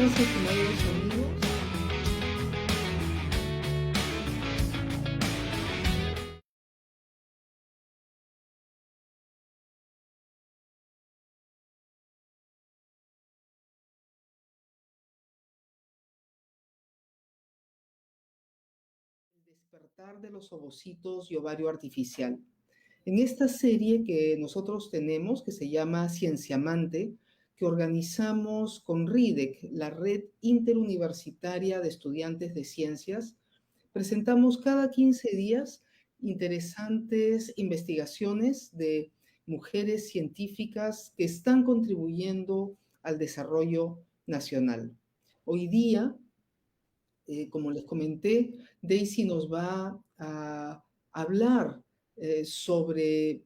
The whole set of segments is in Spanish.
días, estimados amigos. El despertar de los ovocitos y ovario artificial. En esta serie que nosotros tenemos, que se llama Cienciamante, que organizamos con RIDEC, la Red Interuniversitaria de Estudiantes de Ciencias, presentamos cada 15 días interesantes investigaciones de mujeres científicas que están contribuyendo al desarrollo nacional. Hoy día, como les comenté, Daisy nos va a hablar sobre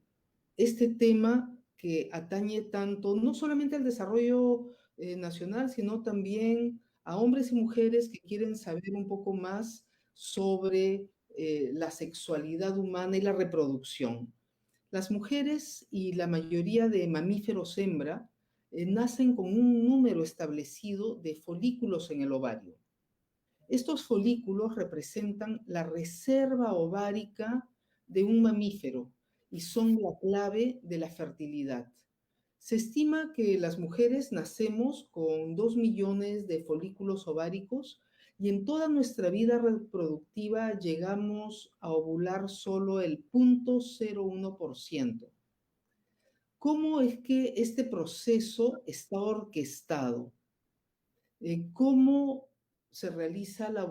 este tema que atañe tanto, no solamente al desarrollo nacional, sino también a hombres y mujeres que quieren saber un poco más sobre la sexualidad humana y la reproducción. Las mujeres y la mayoría de mamíferos hembra nacen con un número establecido de folículos en el ovario. Estos folículos representan la reserva ovárica de un mamífero y son la clave de la fertilidad. Se estima que las mujeres nacemos con 2 millones de folículos ováricos y en toda nuestra vida reproductiva llegamos a ovular solo el 0.01%. ¿Cómo es que este proceso está orquestado? ¿Cómo se realiza la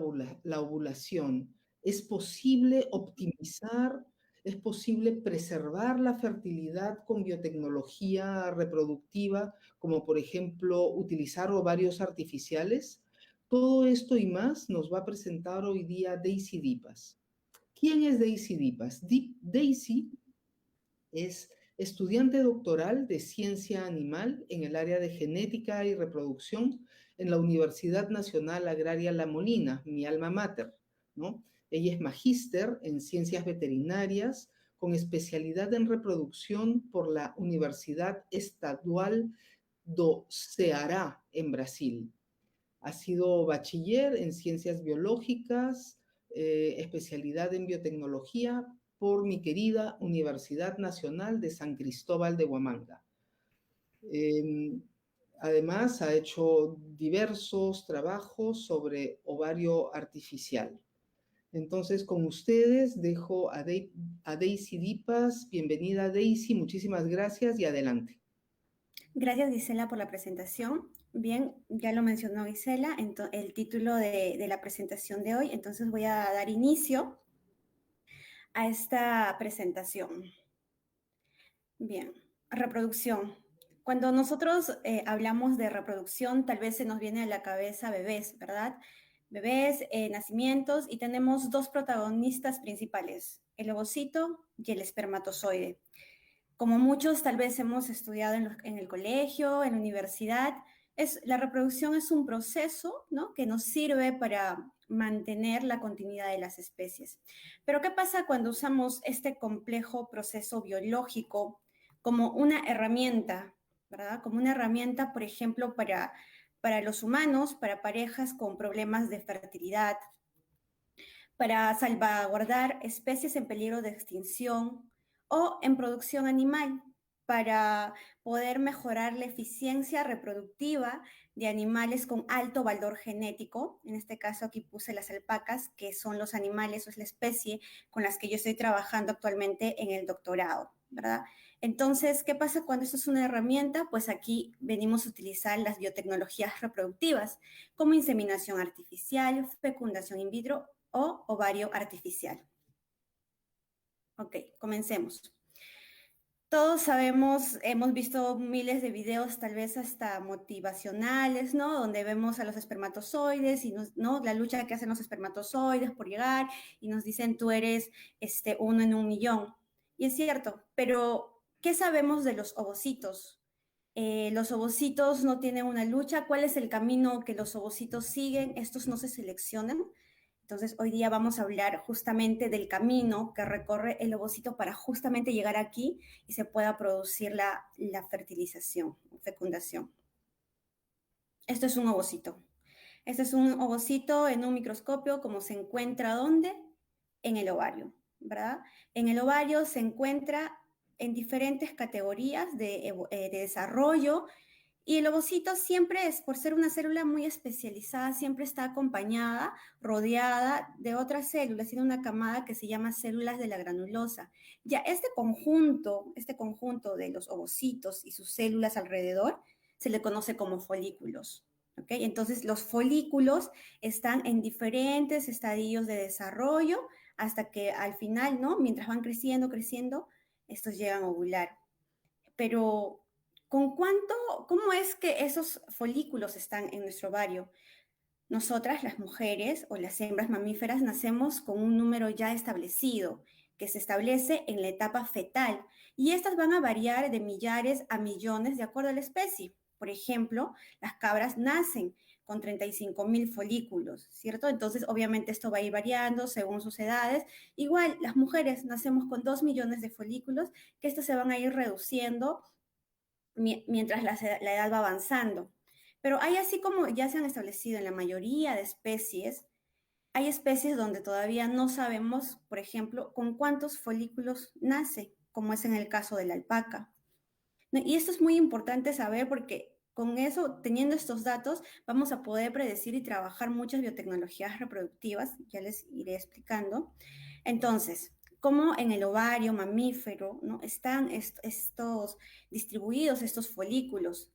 ovulación? ¿Es posible optimizar? ¿Es posible preservar la fertilidad con biotecnología reproductiva, como por ejemplo utilizar ovarios artificiales? Todo esto y más nos va a presentar hoy día Daisy Dipas. ¿Quién es Daisy Dipas? Daisy es estudiante doctoral de ciencia animal en el área de genética y reproducción en la Universidad Nacional Agraria La Molina, mi alma mater, ¿no? Ella es magíster en ciencias veterinarias con especialidad en reproducción por la Universidad Estadual do Ceará en Brasil. Ha sido bachiller en ciencias biológicas, especialidad en biotecnología por mi querida Universidad Nacional de San Cristóbal de Huamanga. Además, ha hecho diversos trabajos sobre ovario artificial. Entonces, con ustedes dejo a Daisy Dipas. Bienvenida, Daisy. Muchísimas gracias y adelante. Gracias, Gisela, por la presentación. Bien, ya lo mencionó Gisela, el título de la presentación de hoy, entonces voy a dar inicio a esta presentación. Bien, reproducción. Cuando nosotros hablamos de reproducción, tal vez se nos viene a la cabeza bebés, ¿verdad? Bebés, nacimientos, y tenemos dos protagonistas principales, el ovocito y el espermatozoide. Como muchos tal vez hemos estudiado en el colegio, en la universidad, la reproducción es un proceso, ¿no?, que nos sirve para mantener la continuidad de las especies. Pero ¿qué pasa cuando usamos este complejo proceso biológico como una herramienta, ¿verdad? Como una herramienta, por ejemplo, para los humanos, para parejas con problemas de fertilidad, para salvaguardar especies en peligro de extinción o en producción animal, para poder mejorar la eficiencia reproductiva de animales con alto valor genético? En este caso aquí puse las alpacas, que son los animales o es la especie con las que yo estoy trabajando actualmente en el doctorado, ¿verdad? Entonces, ¿qué pasa cuando esto es una herramienta? Pues aquí venimos a utilizar las biotecnologías reproductivas, como inseminación artificial, fecundación in vitro o ovario artificial. Ok, comencemos. Todos sabemos, hemos visto miles de videos, tal vez hasta motivacionales, ¿no? Donde vemos a los espermatozoides y ¿no?, la lucha que hacen los espermatozoides por llegar y nos dicen tú eres uno en 1.000.000. Y es cierto, pero ¿qué sabemos de los ovocitos? Los ovocitos no tienen una lucha. ¿Cuál es el camino que los ovocitos siguen? Estos no se seleccionan. Entonces, hoy día vamos a hablar justamente del camino que recorre el ovocito para justamente llegar aquí y se pueda producir la fertilización, fecundación. Esto es un ovocito. Este es un ovocito en un microscopio, como se encuentra ¿dónde? En el ovario, ¿verdad? En el ovario se encuentra en diferentes categorías de desarrollo y el ovocito siempre es, por ser una célula muy especializada, siempre está acompañada, rodeada de otras células, tiene una camada que se llama células de la granulosa. Ya este conjunto de los ovocitos y sus células alrededor, se le conoce como folículos. ¿Okay? Entonces, los folículos están en diferentes estadios de desarrollo hasta que al final, ¿no? Mientras van creciendo, creciendo, estos llegan a ovular. Pero, ¿cómo es que esos folículos están en nuestro ovario? Nosotras, las mujeres o las hembras mamíferas, nacemos con un número ya establecido, que se establece en la etapa fetal, y estas van a variar de millares a millones de acuerdo a la especie. Por ejemplo, las cabras nacen con 35.000 folículos, ¿cierto? Entonces, obviamente esto va a ir variando según sus edades. Igual, las mujeres nacemos con 2 millones de folículos, que estos se van a ir reduciendo mientras la edad va avanzando. Pero hay así como ya se han establecido en la mayoría de especies, hay especies donde todavía no sabemos, por ejemplo, con cuántos folículos nace, como es en el caso de la alpaca. Y esto es muy importante saber porque con eso, teniendo estos datos, vamos a poder predecir y trabajar muchas biotecnologías reproductivas, ya les iré explicando. Entonces, cómo en el ovario mamífero, ¿no? Están estos distribuidos, estos folículos.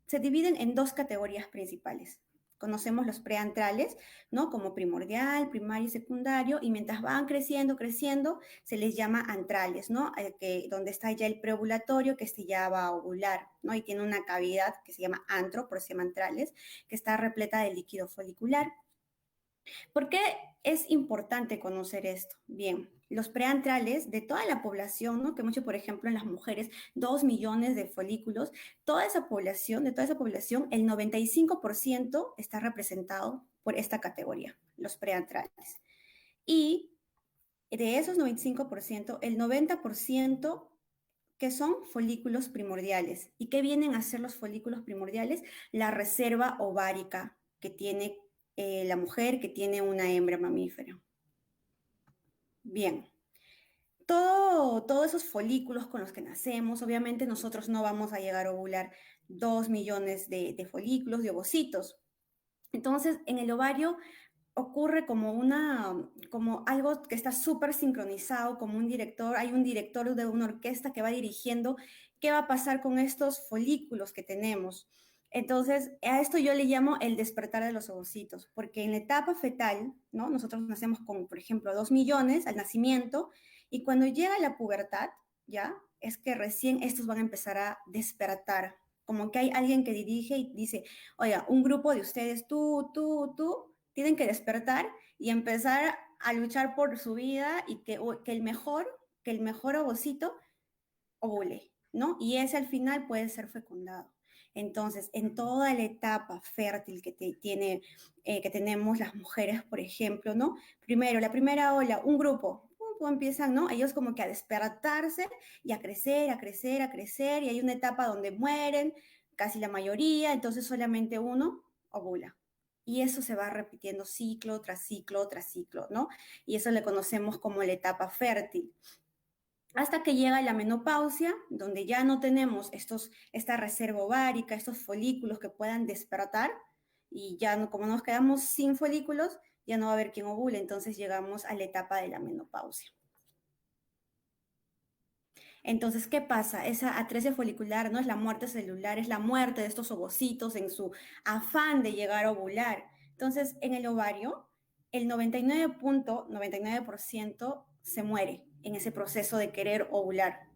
Se dividen en dos categorías principales. Conocemos los preantrales, ¿no? Como primordial, primario y secundario, y mientras van creciendo, creciendo, se les llama antrales, ¿no? Donde está ya el preovulatorio, que este ya va a ovular, ¿no? Y tiene una cavidad que se llama antro, por eso se llama antrales, que está repleta de líquido folicular. ¿Por qué es importante conocer esto? Bien, los preantrales de toda la población, ¿no? Que mucho, por ejemplo, en las mujeres, 2 millones de folículos, de toda esa población, el 95% está representado por esta categoría, los preantrales. Y de esos 95%, el 90% que son folículos primordiales. ¿Y qué vienen a ser los folículos primordiales? La reserva ovárica que tiene la mujer, que tiene una hembra mamífera. Bien, todos esos folículos con los que nacemos, obviamente nosotros no vamos a llegar a ovular 2 millones de folículos, de ovocitos. Entonces, en el ovario ocurre como algo que está súper sincronizado, como un director, hay un director de una orquesta que va dirigiendo qué va a pasar con estos folículos que tenemos. Entonces, a esto yo le llamo el despertar de los ovocitos, porque en la etapa fetal, ¿no? Nosotros nacemos con, por ejemplo, 2 millones al nacimiento, y cuando llega la pubertad, ¿ya? Es que recién estos van a empezar a despertar, como que hay alguien que dirige y dice, oiga, un grupo de ustedes, tú, tienen que despertar y empezar a luchar por su vida y que el mejor ovocito ovule, ¿no? Y ese al final puede ser fecundado. Entonces, en toda la etapa fértil que tenemos las mujeres, por ejemplo, ¿no? Primero, la primera ola, un grupo, empiezan, ¿no? Ellos como que a despertarse y a crecer, a crecer, a crecer, y hay una etapa donde mueren casi la mayoría, entonces solamente uno ovula. Y eso se va repitiendo ciclo tras ciclo tras ciclo, ¿no? Y eso le conocemos como la etapa fértil hasta que llega la menopausia, donde ya no tenemos esta reserva ovárica, estos folículos que puedan despertar, y ya no, como nos quedamos sin folículos, ya no va a haber quien ovule, entonces llegamos a la etapa de la menopausia. Entonces, ¿qué pasa? Esa atresia folicular no es la muerte celular, es la muerte de estos ovocitos en su afán de llegar a ovular. Entonces, en el ovario, el 99.99% se muere en ese proceso de querer ovular.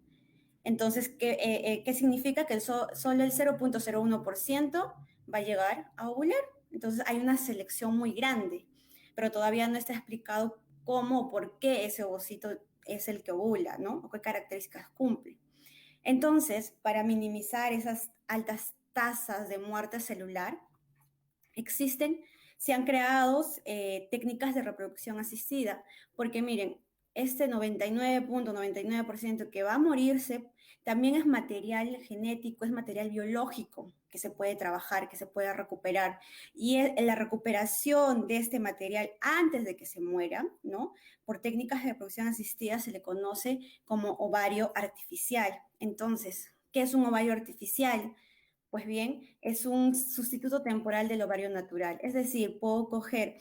Entonces, ¿qué significa? Que solo el 0.01% va a llegar a ovular. Entonces, hay una selección muy grande, pero todavía no está explicado cómo o por qué ese ovocito es el que ovula, ¿no? O qué características cumple. Entonces, para minimizar esas altas tasas de muerte celular, se han creado técnicas de reproducción asistida, porque miren, este 99.99% que va a morirse también es material genético, es material biológico que se puede trabajar, que se puede recuperar. Y la recuperación de este material antes de que se muera, ¿no? Por técnicas de reproducción asistida se le conoce como ovario artificial. Entonces, ¿qué es un ovario artificial? Pues bien, es un sustituto temporal del ovario natural. Es decir, puedo coger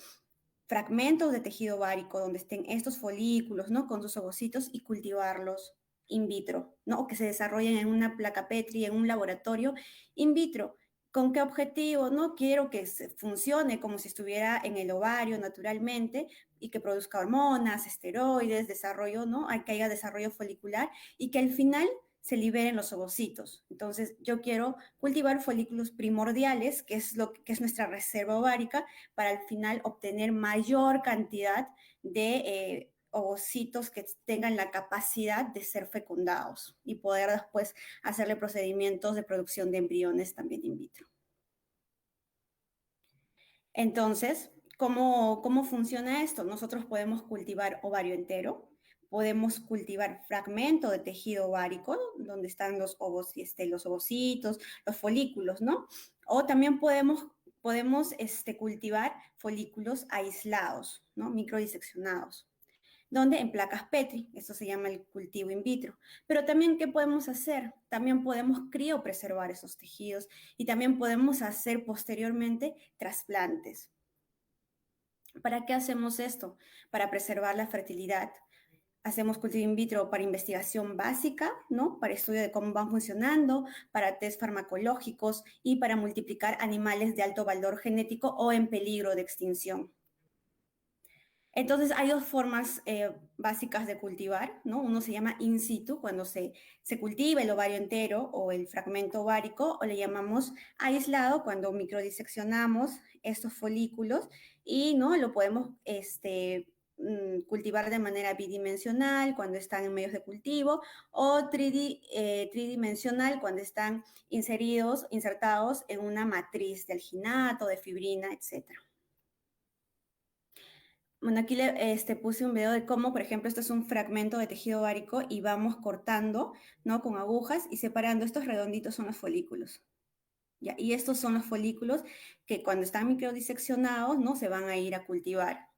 fragmentos de tejido ovárico donde estén estos folículos, ¿no? Con sus ovocitos y cultivarlos in vitro, ¿no? O que se desarrollen en una placa Petri, en un laboratorio in vitro. ¿Con qué objetivo? No quiero que funcione como si estuviera en el ovario naturalmente y que produzca hormonas, esteroides, desarrollo, ¿no? Que haya desarrollo folicular y que al final se liberen los ovocitos. Entonces, yo quiero cultivar folículos primordiales, que es lo que es nuestra reserva ovárica, para al final obtener mayor cantidad de ovocitos que tengan la capacidad de ser fecundados y poder después hacerle procedimientos de producción de embriones también in vitro. Entonces, ¿cómo funciona esto? Nosotros podemos cultivar ovario entero, podemos cultivar fragmento de tejido ovárico, donde están los los ovocitos, los folículos, ¿no? O también podemos cultivar folículos aislados, ¿no? Microdiseccionados, donde en placas Petri, eso se llama el cultivo in vitro. Pero también, ¿qué podemos hacer? También podemos criopreservar esos tejidos y también podemos hacer posteriormente trasplantes. ¿Para qué hacemos esto? Para preservar la fertilidad. Hacemos cultivo in vitro para investigación básica, ¿no? Para estudio de cómo van funcionando, para test farmacológicos y para multiplicar animales de alto valor genético o en peligro de extinción. Entonces, hay dos formas básicas de cultivar, ¿no? Uno se llama in situ, cuando se cultiva el ovario entero o el fragmento ovárico, o le llamamos aislado, cuando microdiseccionamos estos folículos y, ¿no? Lo podemos cultivar de manera bidimensional cuando están en medios de cultivo o tridimensional cuando están insertados en una matriz de alginato, de fibrina, etcétera. Bueno, aquí puse un video de cómo, por ejemplo, esto es un fragmento de tejido ovárico y vamos cortando, ¿no? Con agujas y separando. Estos redonditos son los folículos. ¿Ya? Y estos son los folículos que cuando están microdiseccionados, ¿no? Se van a ir a cultivar.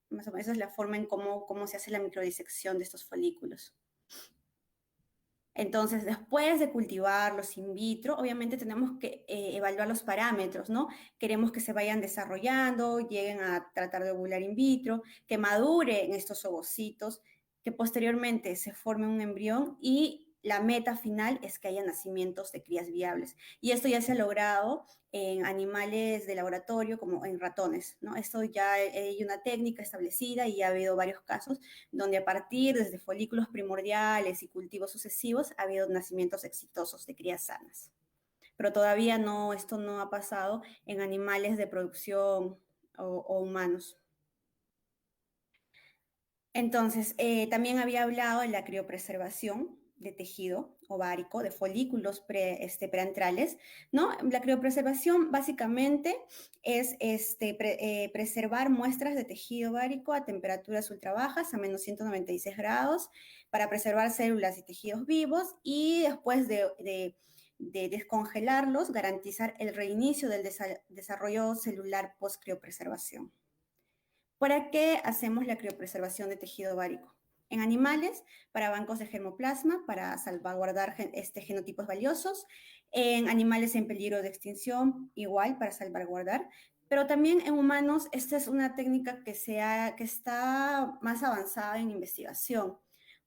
Más o menos esa es la forma en cómo se hace la microdisección de estos folículos. Entonces, después de cultivarlos in vitro, obviamente tenemos que evaluar los parámetros, ¿no? Queremos que se vayan desarrollando, lleguen a tratar de ovular in vitro, que maduren estos ovocitos, que posteriormente se forme un embrión y la meta final es que haya nacimientos de crías viables. Y esto ya se ha logrado en animales de laboratorio como en ratones, ¿no? Esto ya hay una técnica establecida y ha habido varios casos donde a partir desde folículos primordiales y cultivos sucesivos ha habido nacimientos exitosos de crías sanas. Pero todavía no, esto no ha pasado en animales de producción o humanos. Entonces, también había hablado de la criopreservación de tejido ovárico, de folículos preantrales, ¿no? La criopreservación básicamente es preservar muestras de tejido ovárico a temperaturas ultra bajas, a menos 196 grados, para preservar células y tejidos vivos y después de descongelarlos, garantizar el reinicio del desarrollo celular post-criopreservación. ¿Para qué hacemos la criopreservación de tejido ovárico? En animales, para bancos de germoplasma, para salvaguardar genotipos valiosos. En animales en peligro de extinción, igual, para salvaguardar. Pero también en humanos, esta es una técnica que está más avanzada en investigación.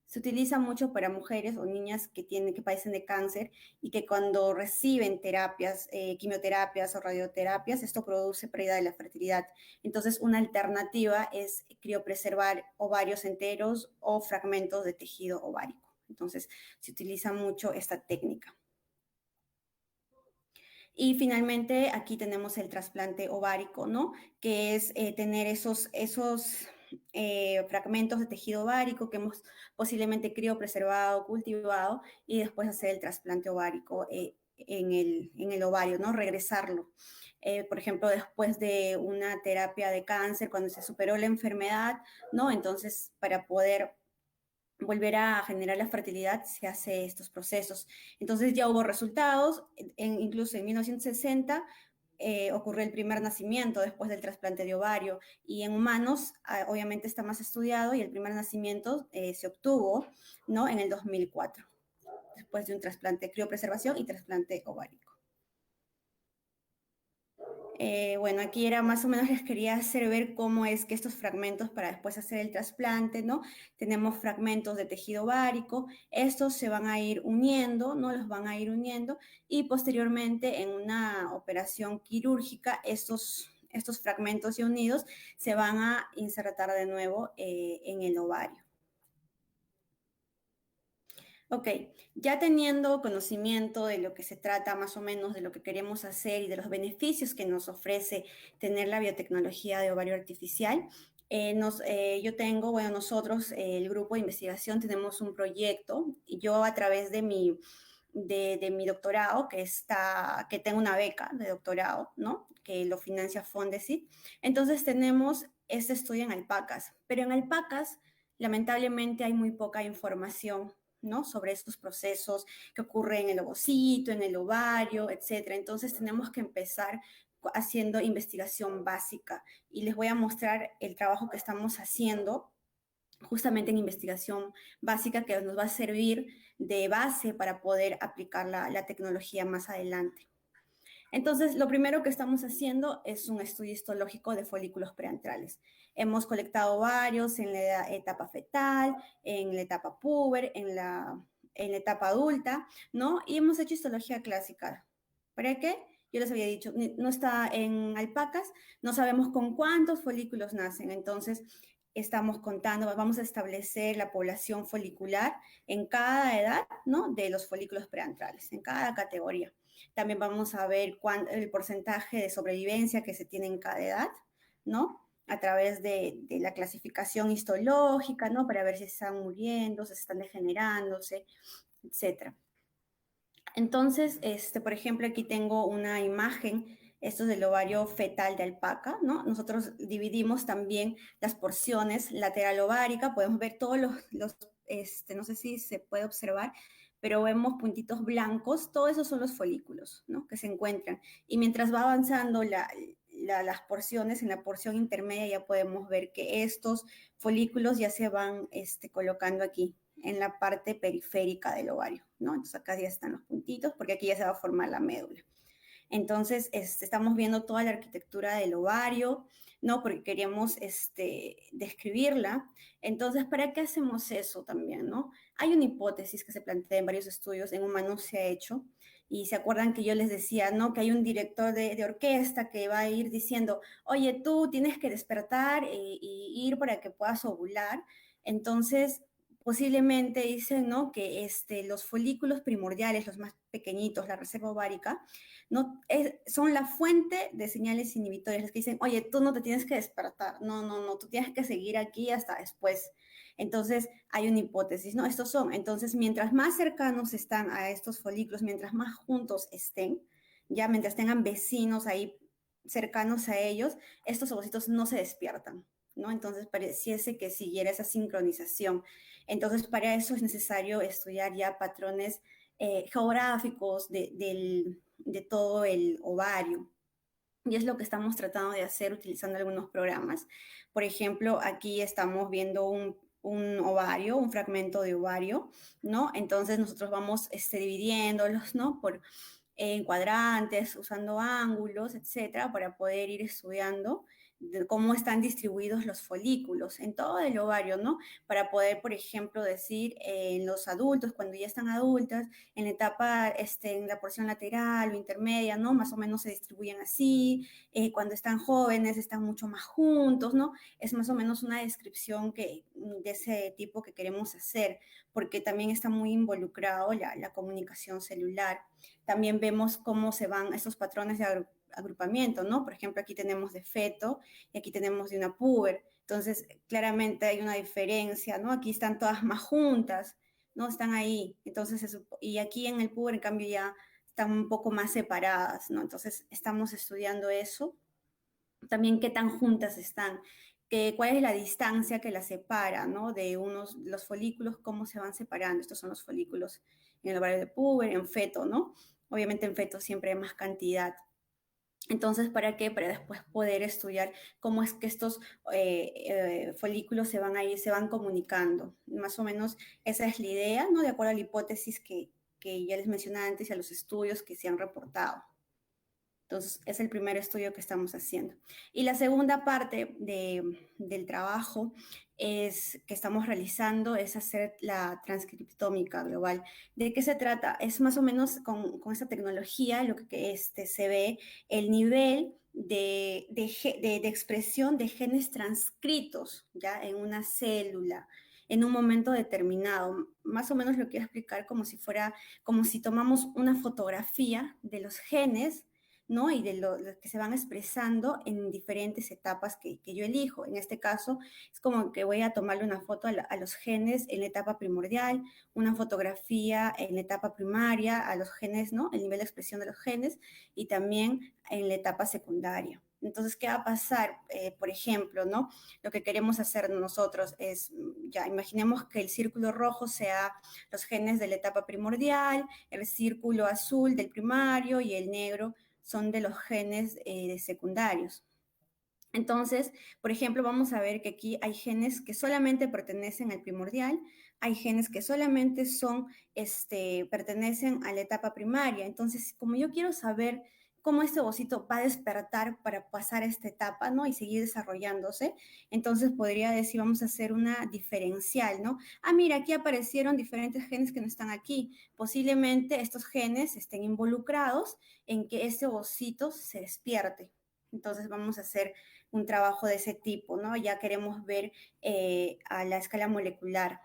Se utiliza mucho para mujeres o niñas que padecen de cáncer y que cuando reciben terapias, quimioterapias o radioterapias, esto produce pérdida de la fertilidad. Entonces, una alternativa es criopreservar ovarios enteros o fragmentos de tejido ovárico. Entonces, se utiliza mucho esta técnica. Y finalmente, aquí tenemos el trasplante ovárico, ¿no? Que es tener esos fragmentos de tejido ovárico que hemos posiblemente criopreservado, cultivado, y después hacer el trasplante ovárico en el ovario, ¿no? Regresarlo. Por ejemplo, después de una terapia de cáncer, cuando se superó la enfermedad, ¿no? Entonces, para poder volver a generar la fertilidad, se hace estos procesos. Entonces ya hubo resultados, incluso en 1960 ocurrió el primer nacimiento después del trasplante de ovario y en humanos obviamente está más estudiado y el primer nacimiento se obtuvo, ¿no? En el 2004, después de un trasplante, criopreservación y trasplante ovárico. Bueno, aquí era más o menos les quería hacer ver cómo es que estos fragmentos para después hacer el trasplante, ¿no? Tenemos fragmentos de tejido ovárico, estos se van a ir uniendo, ¿no? Los van a ir uniendo y posteriormente en una operación quirúrgica estos fragmentos ya unidos se van a insertar de nuevo en el ovario. Ok, ya teniendo conocimiento de lo que se trata más o menos, de lo que queremos hacer y de los beneficios que nos ofrece tener la biotecnología de ovario artificial, yo tengo, bueno, nosotros, el grupo de investigación, tenemos un proyecto y yo a través de de mi doctorado, que tengo una beca de doctorado, ¿no? Que lo financia Fondesit. Entonces tenemos este estudio en alpacas, pero en alpacas lamentablemente hay muy poca información, ¿no? Sobre estos procesos que ocurren en el ovocito, en el ovario, etcétera. Entonces tenemos que empezar haciendo investigación básica y les voy a mostrar el trabajo que estamos haciendo justamente en investigación básica que nos va a servir de base para poder aplicar la tecnología más adelante. Entonces, lo primero que estamos haciendo es un estudio histológico de folículos preantrales. Hemos colectado varios en la etapa fetal, en la etapa puber, en la etapa adulta, ¿no? Y hemos hecho histología clásica. ¿Para qué? Yo les había dicho, no está en alpacas, no sabemos con cuántos folículos nacen. Entonces, estamos contando, vamos a establecer la población folicular en cada edad, ¿no? De los folículos preantrales, en cada categoría. También vamos a ver el porcentaje de sobrevivencia que se tiene en cada edad, ¿no? A través de la clasificación histológica, ¿no? Para ver si se están muriendo, si se están degenerándose, etc. Entonces, por ejemplo, aquí tengo una imagen, esto es del ovario fetal de alpaca, ¿no? Nosotros dividimos también las porciones lateral ovárica, podemos ver todos no sé si se puede observar, pero vemos puntitos blancos, todos esos son los folículos, ¿no? Que se encuentran. Y mientras va avanzando las porciones, en la porción intermedia ya podemos ver que estos folículos ya se van colocando aquí, en la parte periférica del ovario, ¿no? Entonces acá ya están los puntitos, porque aquí ya se va a formar la médula. Entonces, estamos viendo toda la arquitectura del ovario, ¿no? Porque queríamos describirla. Entonces, ¿para qué hacemos eso también, no? Hay una hipótesis que se plantea en varios estudios, en humanos se ha hecho, y se acuerdan que yo les decía, ¿no? Que hay un director de orquesta que va a ir diciendo, oye, tú tienes que despertar y ir para que puedas ovular. Entonces, posiblemente dicen, ¿no? Que los folículos primordiales, los más pequeñitos, la reserva ovárica, no, son la fuente de señales inhibitorias, las que dicen, oye, tú no te tienes que despertar, no, tú tienes que seguir aquí hasta después. Entonces, hay una hipótesis, ¿no? Estos son, entonces, mientras más cercanos están a estos folículos, mientras más juntos estén, ya mientras tengan vecinos ahí cercanos a ellos, estos ovocitos no se despiertan, ¿no? Entonces, pareciese que siguiera esa sincronización. Entonces, para eso es necesario estudiar ya patrones geográficos de todo el ovario. Y es lo que estamos tratando de hacer utilizando algunos programas. Por ejemplo, aquí estamos viendo un ovario, un fragmento de ovario, ¿no? Entonces nosotros vamos dividiéndolos, ¿no? Por en cuadrantes, usando ángulos, etcétera, para poder ir estudiando cómo están distribuidos los folículos en todo el ovario, ¿no? Para poder, por ejemplo, decir en los adultos, cuando ya están adultas, en la etapa, en la porción lateral o intermedia, ¿no? Más o menos se distribuyen así, cuando están jóvenes están mucho más juntos, ¿no? Es más o menos una descripción de ese tipo que queremos hacer, porque también está muy involucrado la comunicación celular. También vemos cómo se van esos patrones de agrupamiento, ¿no? Por ejemplo, aquí tenemos de feto y aquí tenemos de una puber. Entonces, claramente hay una diferencia, ¿no? Aquí están todas más juntas, ¿no? Están ahí. Entonces, y aquí en el puber, en cambio, ya están un poco más separadas, ¿no? Entonces, estamos estudiando eso. También qué tan juntas están, cuál es la distancia que las separa, ¿no? De los folículos, cómo se van separando. Estos son los folículos en el ovario de Puber, en feto, ¿no? Obviamente en feto siempre hay más cantidad. Entonces, ¿para qué? Para después poder estudiar cómo es que estos folículos se van a ir, se van comunicando. Más o menos esa es la idea, ¿no? De acuerdo a la hipótesis que ya les mencioné antes y a los estudios que se han reportado. Entonces, es el primer estudio que estamos haciendo. Y la segunda parte del trabajo que estamos realizando es hacer la transcriptómica global. ¿De qué se trata? Es más o menos con esta tecnología lo que se ve el nivel de expresión de genes transcritos ya en una célula en un momento determinado. Más o menos lo quiero explicar como como si tomamos una fotografía de los genes, ¿no? Y de lo que se van expresando en diferentes etapas que yo elijo. En este caso, es como que voy a tomarle una foto a los genes en la etapa primordial, una fotografía en la etapa primaria, a los genes, ¿no? El nivel de expresión de los genes, y también en la etapa secundaria. Entonces, ¿qué va a pasar? Por ejemplo, ¿no? Lo que queremos hacer nosotros es, ya imaginemos que el círculo rojo sea los genes de la etapa primordial, el círculo azul del primario y el negro son de los genes secundarios. Entonces, por ejemplo, vamos a ver que aquí hay genes que solamente pertenecen al primordial, hay genes que solamente pertenecen a la etapa primaria. Entonces, como yo quiero saber cómo este ovocito va a despertar para pasar esta etapa, ¿no? Y seguir desarrollándose, entonces podría decir, vamos a hacer una diferencial, ¿no? Ah, mira, aquí aparecieron diferentes genes que no están aquí. Posiblemente estos genes estén involucrados en que este ovocito se despierte. Entonces vamos a hacer un trabajo de ese tipo, ¿no? Ya queremos ver a la escala molecular.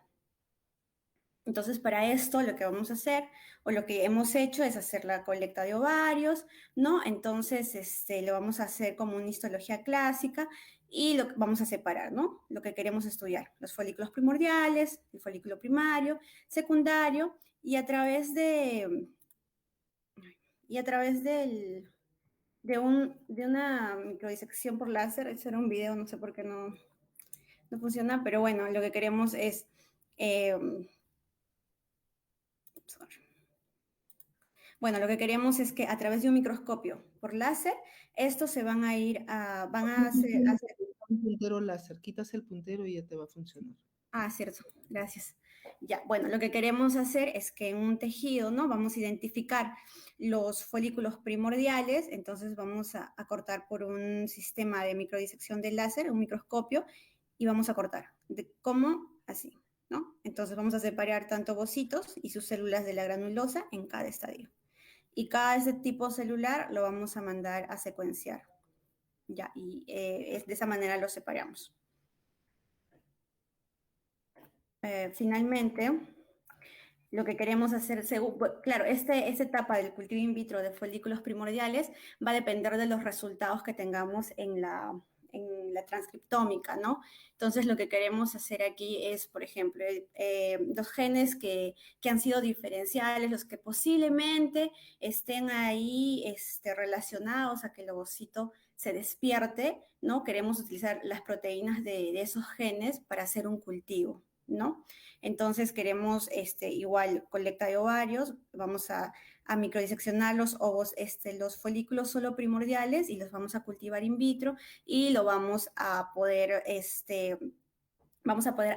Entonces, para esto lo que vamos a hacer, o lo que hemos hecho, es hacer la colecta de ovarios, ¿no? Entonces, lo vamos a hacer como una histología clásica y lo vamos a separar, ¿no? Lo que queremos estudiar, los folículos primordiales, el folículo primario, secundario, y a través de una microdisección por láser. Ese era un video, no sé por qué no funciona, pero bueno, lo que queremos es... bueno, lo que queremos es que a través de un microscopio por láser, estos se van a ir van a hacer... Un puntero láser, quitas el puntero y ya te va a funcionar. Ah, cierto, gracias. Ya, bueno, lo que queremos hacer es que en un tejido, ¿no? Vamos a identificar los folículos primordiales, entonces vamos a cortar por un sistema de microdisección de láser, un microscopio, y vamos a cortar. ¿Cómo? Así, ¿no? Entonces vamos a separar tanto ovocitos y sus células de la granulosa en cada estadio. Y cada ese tipo celular lo vamos a mandar a secuenciar. Ya, y de esa manera lo separamos. Finalmente, lo que queremos hacer, claro, esta etapa del cultivo in vitro de folículos primordiales va a depender de los resultados que tengamos en la transcriptómica, ¿no? Entonces, lo que queremos hacer aquí es, por ejemplo, los genes que han sido diferenciales, los que posiblemente estén ahí relacionados a que el ovocito se despierte, ¿no? Queremos utilizar las proteínas de esos genes para hacer un cultivo, ¿no? Entonces queremos igual colecta de ovarios, vamos a microdiseccionar los ovos, los folículos solo primordiales y los vamos a cultivar in vitro y lo vamos a poder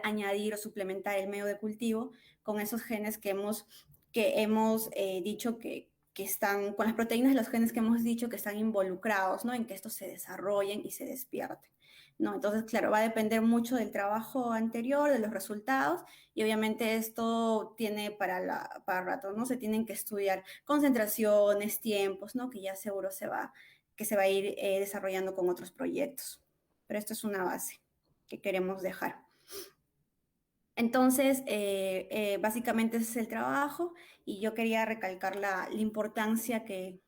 añadir o suplementar el medio de cultivo con esos genes que hemos dicho que están, con las proteínas de los genes que hemos dicho que están involucrados, ¿no? En que estos se desarrollen y se despierten, ¿no? Entonces, claro, va a depender mucho del trabajo anterior, de los resultados, y obviamente esto tiene para rato, ¿no? Se tienen que estudiar concentraciones, tiempos, ¿no? Que ya seguro se va a ir desarrollando con otros proyectos. Pero esto es una base que queremos dejar. Entonces, básicamente ese es el trabajo y yo quería recalcar la importancia que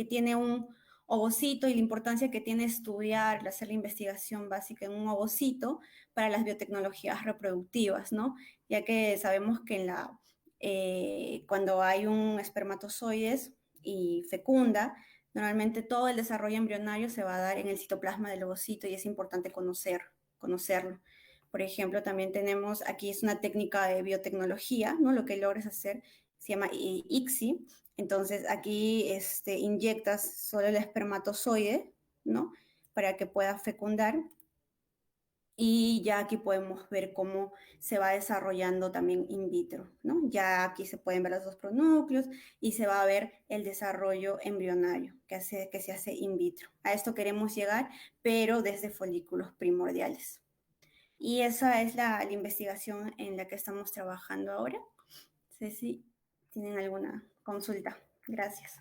tiene un ovocito y la importancia que tiene estudiar, hacer la investigación básica en un ovocito para las biotecnologías reproductivas, ¿no? Ya que sabemos que cuando hay un espermatozoides, y fecunda, normalmente todo el desarrollo embrionario se va a dar en el citoplasma del ovocito y es importante conocerlo. Por ejemplo, también tenemos, aquí es una técnica de biotecnología, ¿no? Lo que logres hacer se llama ICSI. Entonces, aquí inyectas solo el espermatozoide, ¿no? Para que pueda fecundar y ya aquí podemos ver cómo se va desarrollando también in vitro, ¿no? Ya aquí se pueden ver los dos pronúcleos y se va a ver el desarrollo embrionario que se hace in vitro. A esto queremos llegar, pero desde folículos primordiales. Y esa es la investigación en la que estamos trabajando ahora. No sé si tienen alguna consulta. Gracias.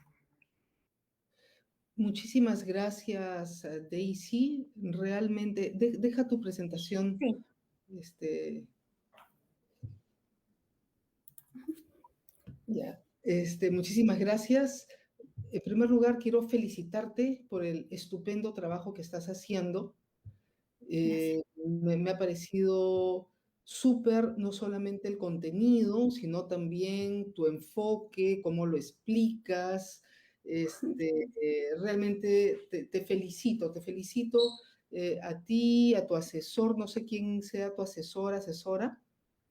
Muchísimas gracias, Daisy. Realmente, deja tu presentación. Sí. Este, ya. Muchísimas gracias. En primer lugar, quiero felicitarte por el estupendo trabajo que estás haciendo. Gracias. Me ha parecido súper, no solamente el contenido, sino también tu enfoque, cómo lo explicas. Realmente te felicito a ti, a tu asesor, no sé quién sea tu asesor, asesora.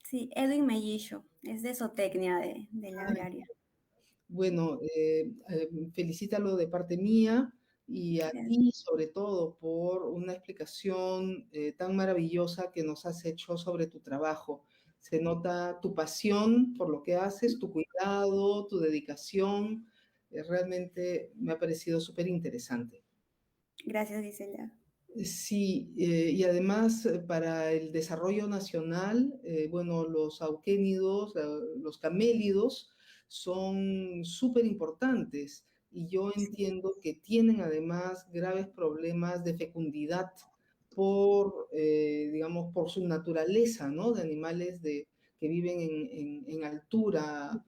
Sí, Edwin Mellillo, es de zootecnia de la agraria. Bueno, felicítalo de parte mía y a ti sobre todo por una explicación tan maravillosa que nos has hecho sobre tu trabajo. Se nota tu pasión por lo que haces, tu cuidado, tu dedicación. Realmente me ha parecido súper interesante. Gracias, Gisela. Sí, y además para el desarrollo nacional, bueno, los auquénidos, los camélidos son súper importantes y yo entiendo que tienen además graves problemas de fecundidad por, digamos, por su naturaleza, ¿no? De animales que viven en altura,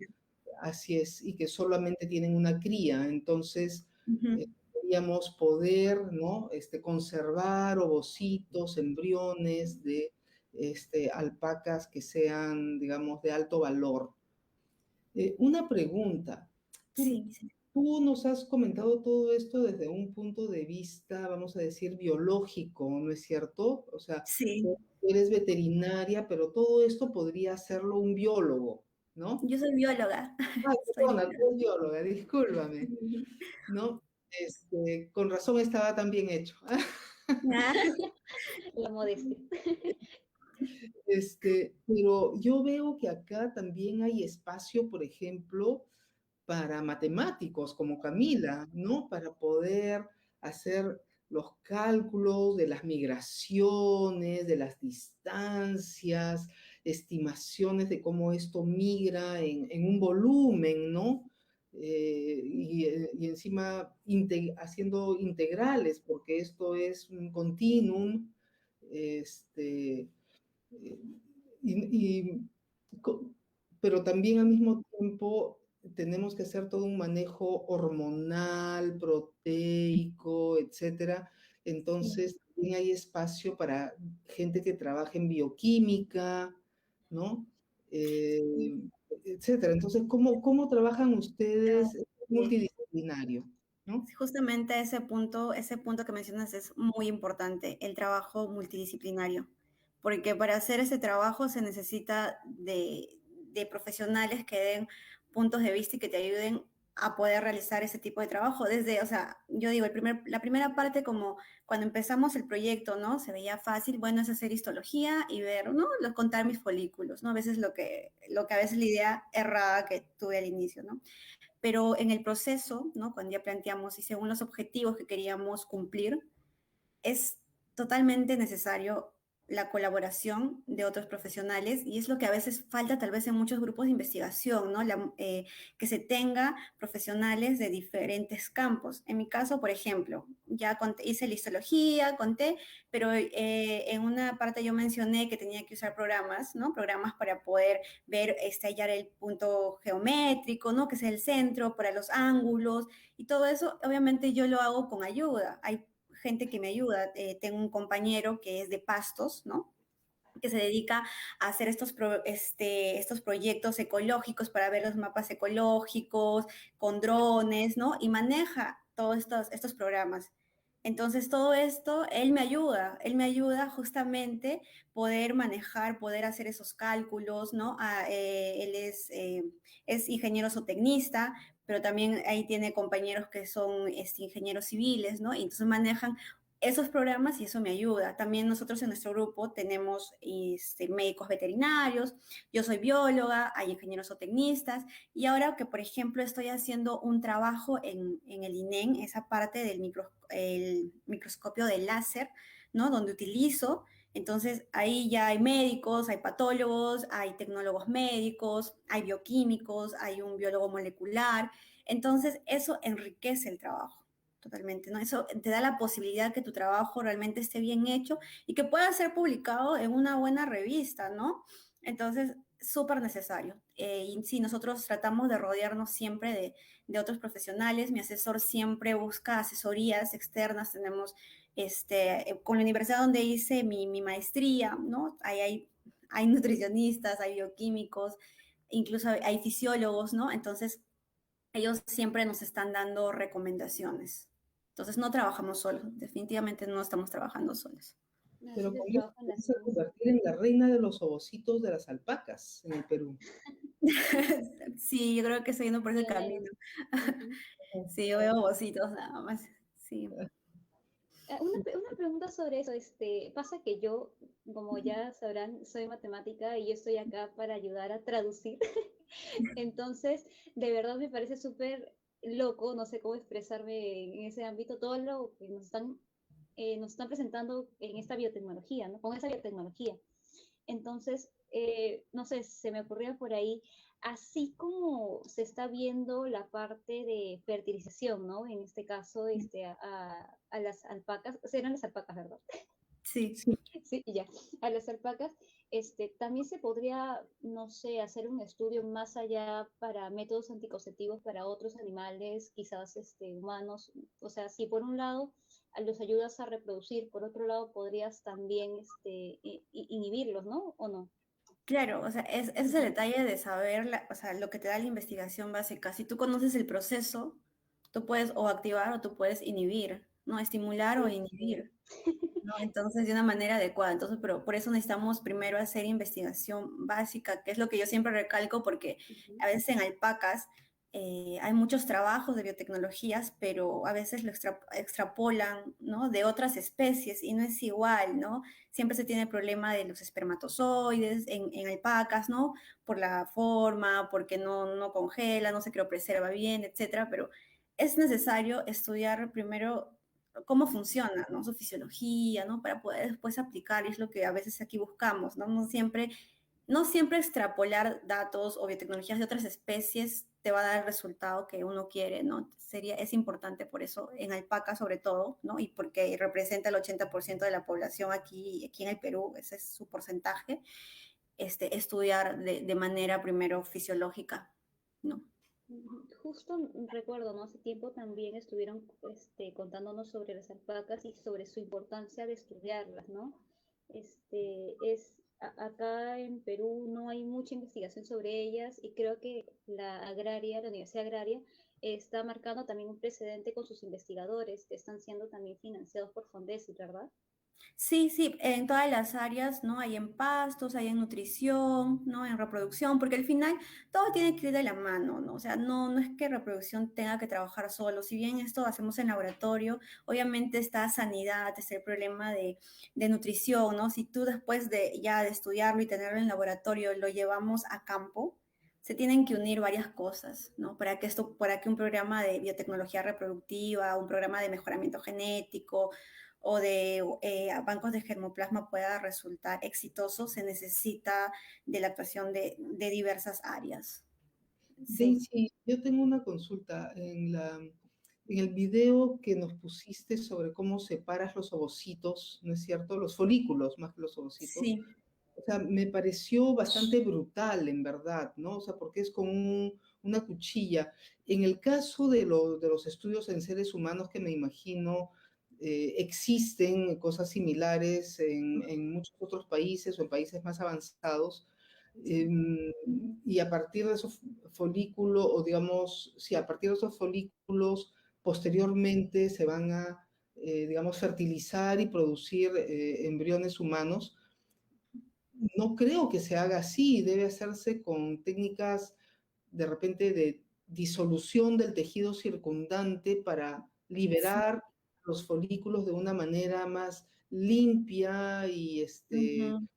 así es, y que solamente tienen una cría. Entonces, Ujú. deberíamos poder, ¿no? Conservar ovocitos, embriones de alpacas que sean, digamos, de alto valor. Una pregunta. Tú, Sí, Gisela. tú nos has comentado todo esto desde un punto de vista, vamos a decir, biológico, ¿no es cierto? O sea, Sí, tú eres veterinaria, pero todo esto podría hacerlo un biólogo, ¿no? yo soy bióloga. Ay, Soy perdona, tú bióloga. eres bióloga, discúlpame, ¿no? Con razón estaba tan bien hecho. Ah, La modestia. Pero yo veo que acá también hay espacio, por ejemplo, para matemáticos como Camila, ¿no? Para poder hacer los cálculos de las migraciones, de las distancias, estimaciones de cómo esto migra en un volumen, ¿no? Y encima haciendo integrales, porque esto es un continuum, este, eh, y, y pero también al mismo tiempo tenemos que hacer todo un manejo hormonal, proteico, etcétera. sí. Entonces, también hay espacio para gente que trabaja en bioquímica, ¿no? Eh, etcétera. Entonces, ¿cómo trabajan ustedes Sí. multidisciplinario, ¿no? Sí, justamente ese punto que mencionas es muy importante, el trabajo multidisciplinario, porque para hacer ese trabajo se necesita de profesionales que den puntos de vista y que te ayuden a poder realizar ese tipo de trabajo. Desde, o sea, yo digo, la primera parte como cuando empezamos el proyecto, ¿no? Se veía fácil, bueno, es hacer histología y ver, ¿no? Contar mis folículos, ¿no? A veces lo que a veces la idea errada que tuve al inicio, ¿no? Pero en el proceso, ¿no? Cuando ya planteamos y según los objetivos que queríamos cumplir, es totalmente necesario la colaboración de otros profesionales y es lo que a veces falta tal vez en muchos grupos de investigación, ¿no? Que se tenga profesionales de diferentes campos. En mi caso, por ejemplo, ya hice la histología, conté, pero en una parte yo mencioné que tenía que usar programas, ¿no? Programas para poder ver, hallar el punto geométrico, ¿no? Que es el centro, para los ángulos y todo eso, obviamente yo lo hago con ayuda. Hay gente que me ayuda. Tengo un compañero que es de pastos, ¿no? que se dedica a hacer estos proyectos ecológicos para ver los mapas ecológicos con drones, ¿no? Y maneja todos estos programas. Entonces, todo esto, él me ayuda justamente poder manejar, poder hacer esos cálculos, ¿no? Él es ingeniero zootecnista, pero también ahí tiene compañeros que son ingenieros civiles, ¿no? Y entonces manejan esos programas y eso me ayuda. También nosotros en nuestro grupo tenemos médicos veterinarios, yo soy bióloga, hay ingenieros zootecnistas y ahora que, por ejemplo, estoy haciendo un trabajo en el INEN, esa parte del el microscopio de láser, ¿no? Donde utilizo, entonces ahí ya hay médicos, hay patólogos, hay tecnólogos médicos, hay bioquímicos, hay un biólogo molecular, entonces eso enriquece el trabajo. Totalmente, ¿no? Eso te da la posibilidad que tu trabajo realmente esté bien hecho y que pueda ser publicado en una buena revista, ¿no? Entonces, súper necesario. Y sí, nosotros tratamos de rodearnos siempre de otros profesionales. Mi asesor siempre busca asesorías externas. Tenemos, con la universidad donde hice mi maestría, ¿no? Ahí hay nutricionistas, hay bioquímicos, incluso hay fisiólogos, ¿no? Entonces, ellos siempre nos están dando recomendaciones. Entonces no trabajamos solos, definitivamente no estamos trabajando solos. Así Pero se con esto trabaja en te la vas a ciencia. convertir en la reina de los ovocitos de las alpacas en el Perú. Sí, yo creo que estoy yendo por ese camino. Pioneros. Ujú. Sí, yo veo vocitos nada más. Sí. Una pregunta sobre eso, pasa que yo, como ya sabrán, soy matemática y yo estoy acá para ayudar a traducir. Entonces, de verdad me parece súper loco, no sé cómo expresarme en ese ámbito, todo lo que nos están presentando en esta biotecnología, ¿no? Con esa biotecnología. Entonces, no sé, se me ocurrió por ahí, así como se está viendo la parte de fertilización, ¿no? En este caso, a las alpacas, serán las alpacas, ¿verdad? Sí. Sí, Sí, ya, a las alpacas, también se podría, no sé, hacer un estudio más allá para métodos anticonceptivos para otros animales, quizás humanos. O sea, si por un lado los ayudas a reproducir, por otro lado podrías también inhibirlos, ¿no? ¿O no? Claro, o sea, ese es el detalle de saber, o sea, lo que te da la investigación básica. Si tú conoces el proceso, tú puedes o activar o tú puedes inhibir, ¿no? Estimular o Sí. inhibir. ¿No? Entonces, de una manera adecuada. Entonces, pero por eso necesitamos primero hacer investigación básica, que es lo que yo siempre recalco, porque Ujú. a veces en alpacas hay muchos trabajos de biotecnologías, pero a veces lo extrapolan, ¿no? De otras especies y no es igual, ¿no? Siempre se tiene el problema de los espermatozoides en alpacas, ¿no? Por la forma, porque no congela, no se criopreserva bien, etcétera, pero es necesario estudiar primero cómo funciona, ¿no? Su fisiología, ¿no? Para poder después aplicar, y es lo que a veces aquí buscamos, ¿no? No siempre extrapolar datos o biotecnologías de otras especies te va a dar el resultado que uno quiere, ¿no? Es importante por eso, en alpaca sobre todo, ¿no? Y porque representa el 80% de la población aquí en el Perú, ese es su porcentaje, estudiar de manera primero fisiológica, ¿no? Justo recuerdo, ¿no? Hace tiempo también estuvieron contándonos sobre las alpacas y sobre su importancia de estudiarlas, ¿no? Acá en Perú no hay mucha investigación sobre ellas y creo que la Universidad Agraria, está marcando también un precedente con sus investigadores que están siendo también financiados por Fondesit, ¿verdad? Sí, sí, en todas las áreas, ¿no? Hay en pastos, hay en nutrición, ¿no? En reproducción, porque al final todo tiene que ir de la mano, ¿no? O sea, no es que reproducción tenga que trabajar solo. Si bien esto hacemos en laboratorio, obviamente está sanidad, está el problema de nutrición, ¿no? Si tú después de ya de estudiarlo y tenerlo en laboratorio lo llevamos a campo, se tienen que unir varias cosas, ¿no? Para que un programa de biotecnología reproductiva, un programa de mejoramiento genético, o de bancos de germoplasma pueda resultar exitoso, se necesita de la actuación de diversas áreas. Sí, Daisy, yo tengo una consulta en el video que nos pusiste sobre cómo separas los ovocitos, ¿no es cierto? Los folículos más que los ovocitos. sí, O sea, me pareció bastante brutal, en verdad, ¿no? O sea, porque es con una cuchilla. En el caso de los estudios en seres humanos, que me imagino existen cosas similares en muchos otros países o en países más avanzados. Y a partir de esos folículos, o digamos, si a partir de esos folículos posteriormente se van a, digamos, fertilizar y producir embriones humanos, no creo que se haga así, debe hacerse con técnicas de repente de disolución del tejido circundante para Sí. liberar los folículos de una manera más limpia y Ujú.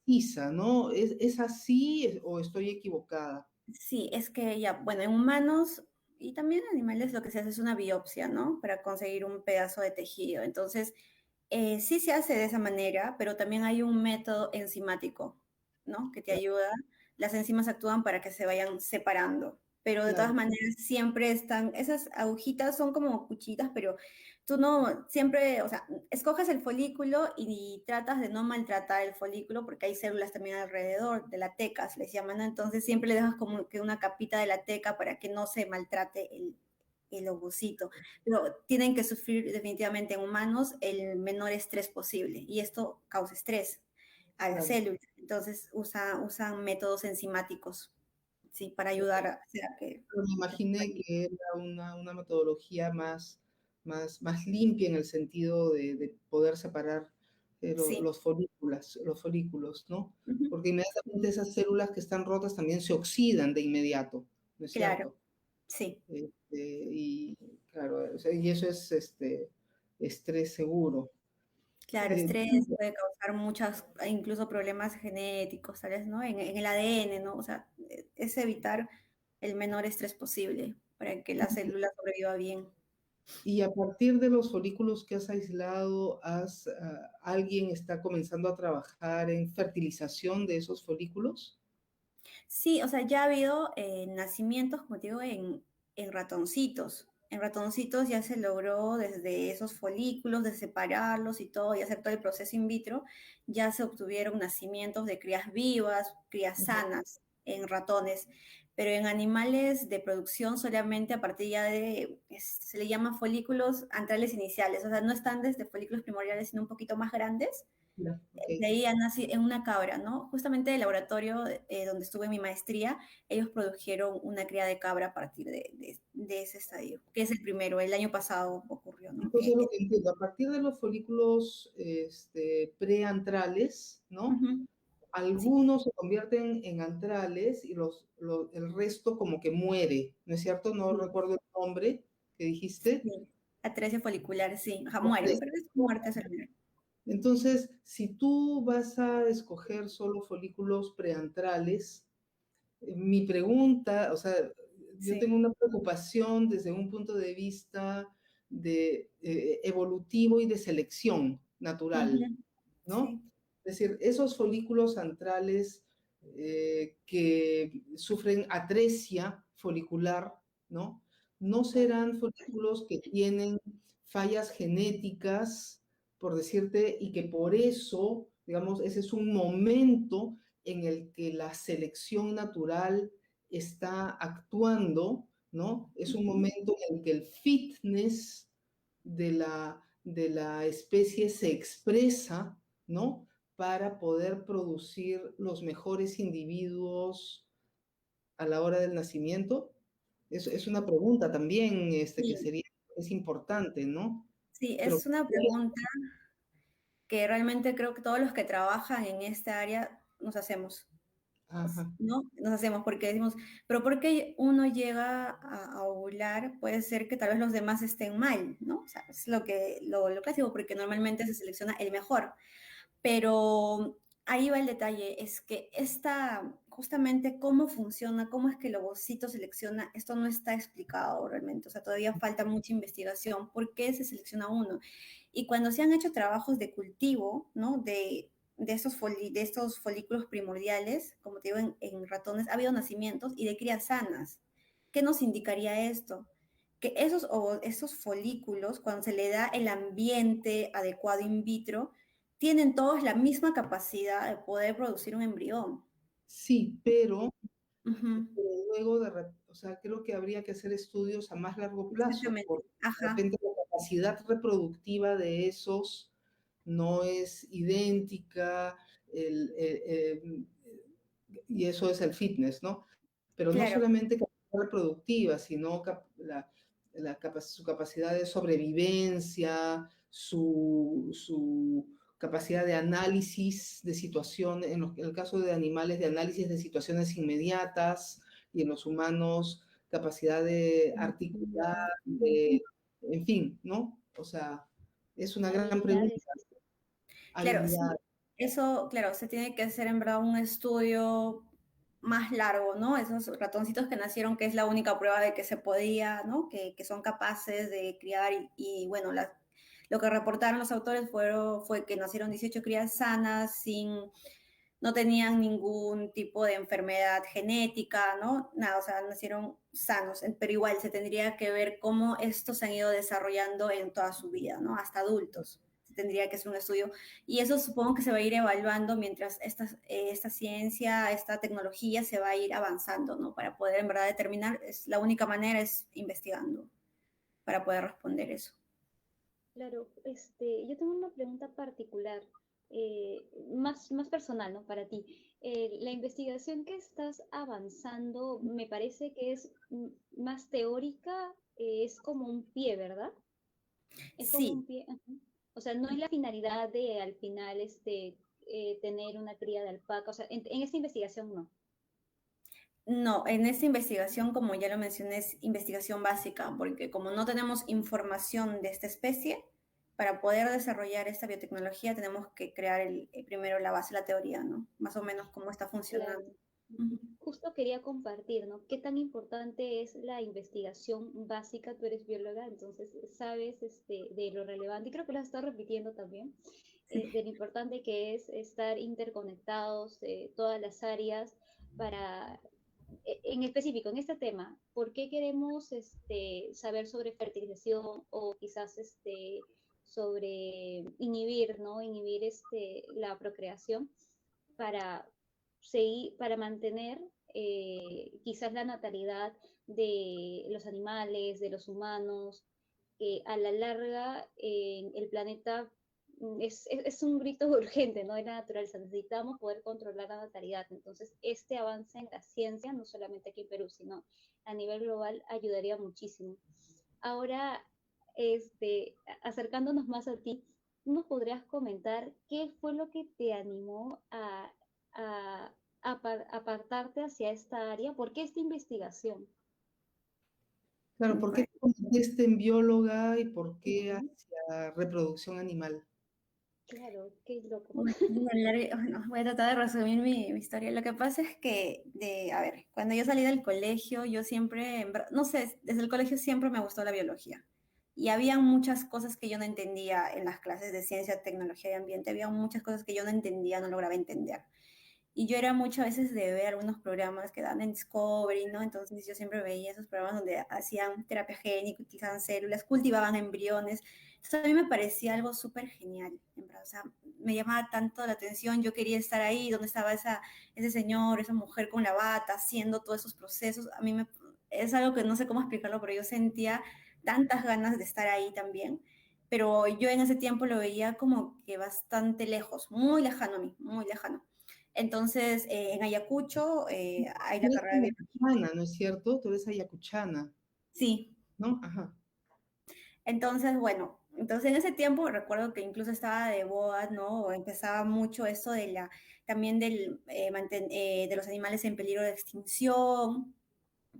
precisa, ¿no? ¿Es así o estoy equivocada? Sí, es que ya, bueno, en humanos y también en animales lo que se hace es una biopsia, ¿no? Para conseguir un pedazo de tejido. Entonces, sí se hace de esa manera, pero también hay un método enzimático, ¿no? Que te ayuda. Las enzimas actúan para que se vayan separando, pero de todas Claro, maneras siempre están, esas agujitas son como cuchillas, pero tú no, siempre, o sea, escoges el folículo y tratas de no maltratar el folículo porque hay células también alrededor de la teca, se les llama, ¿no? Entonces siempre le dejas como que una capita de la teca para que no se maltrate el ovocito, pero tienen que sufrir definitivamente en humanos el menor estrés posible y esto causa estrés a las claro. células. Entonces usan métodos enzimáticos, sí, para ayudar a, o sea, que... Pero me imaginé que era una metodología más limpia en el sentido de poder separar Sí, los folículos, ¿no? ujú, Porque inmediatamente esas células que están rotas también se oxidan de inmediato, ¿no es claro, cierto? sí. Y claro, o sea, y eso es estrés seguro. Claro, Eh, estrés puede causar muchas, incluso problemas genéticos, ¿sabes? ¿No? En el ADN, ¿no? O sea, es evitar el menor estrés posible para que la célula sobreviva bien. y a partir de los folículos que has aislado, ¿alguien está comenzando a trabajar en fertilización de esos folículos? Sí, o sea, ya ha habido nacimientos, como te digo, en ratoncitos. En ratoncitos ya se logró desde esos folículos, de separarlos y todo, y hacer todo el proceso in vitro, ya se obtuvieron nacimientos de crías vivas, crías Ujú. sanas en ratones. Pero en animales de producción solamente a partir ya de, se le llama folículos antrales iniciales, o sea, no están desde folículos primordiales, sino un poquito más grandes Ya, ok. de ahí nací en una cabra, ¿no? Justamente el laboratorio donde estuve en mi maestría, ellos produjeron una cría de cabra a partir de ese estadio, que es el primero, el año pasado ocurrió, ¿no? Entonces, lo que entiendo, a partir de los folículos preantrales, ¿no? Ujú, sí, Algunos se convierten en antrales y el resto como que muere, ¿no es cierto? No sí, recuerdo el nombre que dijiste. sí. Atresia folicular, sí, ajá, mueren, pero es muerte celular. Entonces, si tú vas a escoger solo folículos preantrales, mi pregunta, o sea, yo tengo Sí, una preocupación desde un punto de vista de evolutivo y de selección natural, ujú, ¿no? sí, Es decir, esos folículos antrales que sufren atresia folicular, ¿no? No serán folículos que tienen fallas genéticas, por decirte, y que por eso, digamos, ese es un momento en el que la selección natural está actuando, ¿no? Es un ujú, momento en el que el fitness de la especie se expresa, ¿no? Para poder producir los mejores individuos a la hora del nacimiento. Es una pregunta también que sí, es importante, ¿no? sí, Pero, es una pregunta que realmente creo que todos los que trabajan en esta área nos hacemos. ajá, ¿No? Nos hacemos porque decimos, pero porque uno llega a ovular, puede ser que tal vez los demás estén mal, ¿no? O sea, es lo clásico, porque normalmente se selecciona el mejor. Pero ahí va el detalle, es que justamente cómo funciona, cómo es que el ovocito selecciona, esto no está explicado realmente, o sea, todavía falta mucha investigación, por qué se selecciona uno. Y cuando se han hecho trabajos de cultivo, ¿no? De estos folículos primordiales, como te digo, en ratones, ha habido nacimientos y de crías sanas. ¿Qué nos indicaría esto? Que esos folículos, cuando se le da el ambiente adecuado in vitro, tienen todos la misma capacidad de poder producir un embrión. sí, pero Ujú, luego o sea, creo que habría que hacer estudios a más largo plazo, exactamente. porque de Ajá. repente la capacidad reproductiva de esos no es idéntica, y eso es el fitness, ¿no? Pero no Claro, solamente capacidad reproductiva, sino su capacidad de sobrevivencia, su capacidad de análisis de situaciones, en el caso de animales, de análisis de situaciones inmediatas, y en los humanos, capacidad de articular, en fin, ¿no? O sea, es una gran pregunta. habilidades. claro, Habilidad. sí. Eso, claro, se tiene que hacer en verdad un estudio más largo, ¿no? Esos ratoncitos que nacieron, que es la única prueba de que se podía, ¿no? Que son capaces de criar bueno, lo que reportaron los autores fue que nacieron 18 crías sanas, no tenían ningún tipo de enfermedad genética, ¿no? Nada, o sea, nacieron sanos, pero igual se tendría que ver cómo estos se han ido desarrollando en toda su vida, ¿no? Hasta adultos. Se tendría que hacer un estudio. Y eso supongo que se va a ir evaluando mientras esta ciencia, esta tecnología se va a ir avanzando, ¿no? Para poder en verdad determinar, la única manera es investigando para poder responder eso. Claro, yo tengo una pregunta particular, más personal, ¿no? Para ti. La investigación que estás avanzando me parece que es más teórica, es como un pie, ¿verdad? Es como Sí, un pie. Ajá. O sea, no es la finalidad de al final tener una cría de alpaca. O sea, en esta investigación no. no, en esta investigación, como ya lo mencioné, es investigación básica, porque como no tenemos información de esta especie, para poder desarrollar esta biotecnología tenemos que crear primero la base, la teoría, ¿no? Más o menos cómo está funcionando. Claro. Ujú. Justo quería compartir, ¿no? ¿Qué tan importante es la investigación básica? Tú eres bióloga, entonces sabes de lo relevante, y creo que lo has estado repitiendo también, Sí. de lo importante que es estar interconectados todas las áreas para, en específico, en este tema, ¿por qué queremos saber sobre fertilización o quizás sobre inhibir, ¿no? Inhibir la procreación para para mantener quizás la natalidad de los animales, de los humanos, que a la larga el planeta es un grito urgente, ¿no? De la naturaleza. Necesitamos poder controlar la natalidad. Entonces, este avance en la ciencia, no solamente aquí en Perú, sino a nivel global, ayudaría muchísimo. Ahora, acercándonos más a ti, ¿nos podrías comentar qué fue lo que te animó a apartarte hacia esta área? ¿Por qué esta investigación? Claro, ¿por qué Bueno, te convertiste en bióloga y por qué Ujú. hacia reproducción animal? Claro, qué loco. bueno, voy a tratar de resumir mi historia. Lo que pasa es que, a ver, cuando yo salí del colegio, yo siempre, no sé, desde el colegio siempre me gustó la biología. Y había muchas cosas que yo no entendía en las clases de ciencia, tecnología y ambiente. Había muchas cosas que yo no entendía, no lograba entender. Y yo era muchas veces de ver algunos programas que dan en Discovery, ¿no? Entonces yo siempre veía esos programas donde hacían terapia génica, utilizaban células, cultivaban embriones. Entonces a mí me parecía algo súper genial, en verdad. O sea, me llamaba tanto la atención, yo quería estar ahí, donde estaba ese señor, esa mujer con la bata, haciendo todos esos procesos. Es algo que no sé cómo explicarlo, pero yo sentía tantas ganas de estar ahí también. Pero yo en ese tiempo lo veía como que bastante lejos, muy lejano a mí, muy lejano. Entonces, en Ayacucho hay Tú la eres carrera de biología. ayacuchana, ¿no es cierto? Tú eres ayacuchana, Sí, ¿no? Ajá. entonces, bueno, entonces en ese tiempo recuerdo que incluso estaba de boda, ¿no? O empezaba mucho esto también de los animales en peligro de extinción,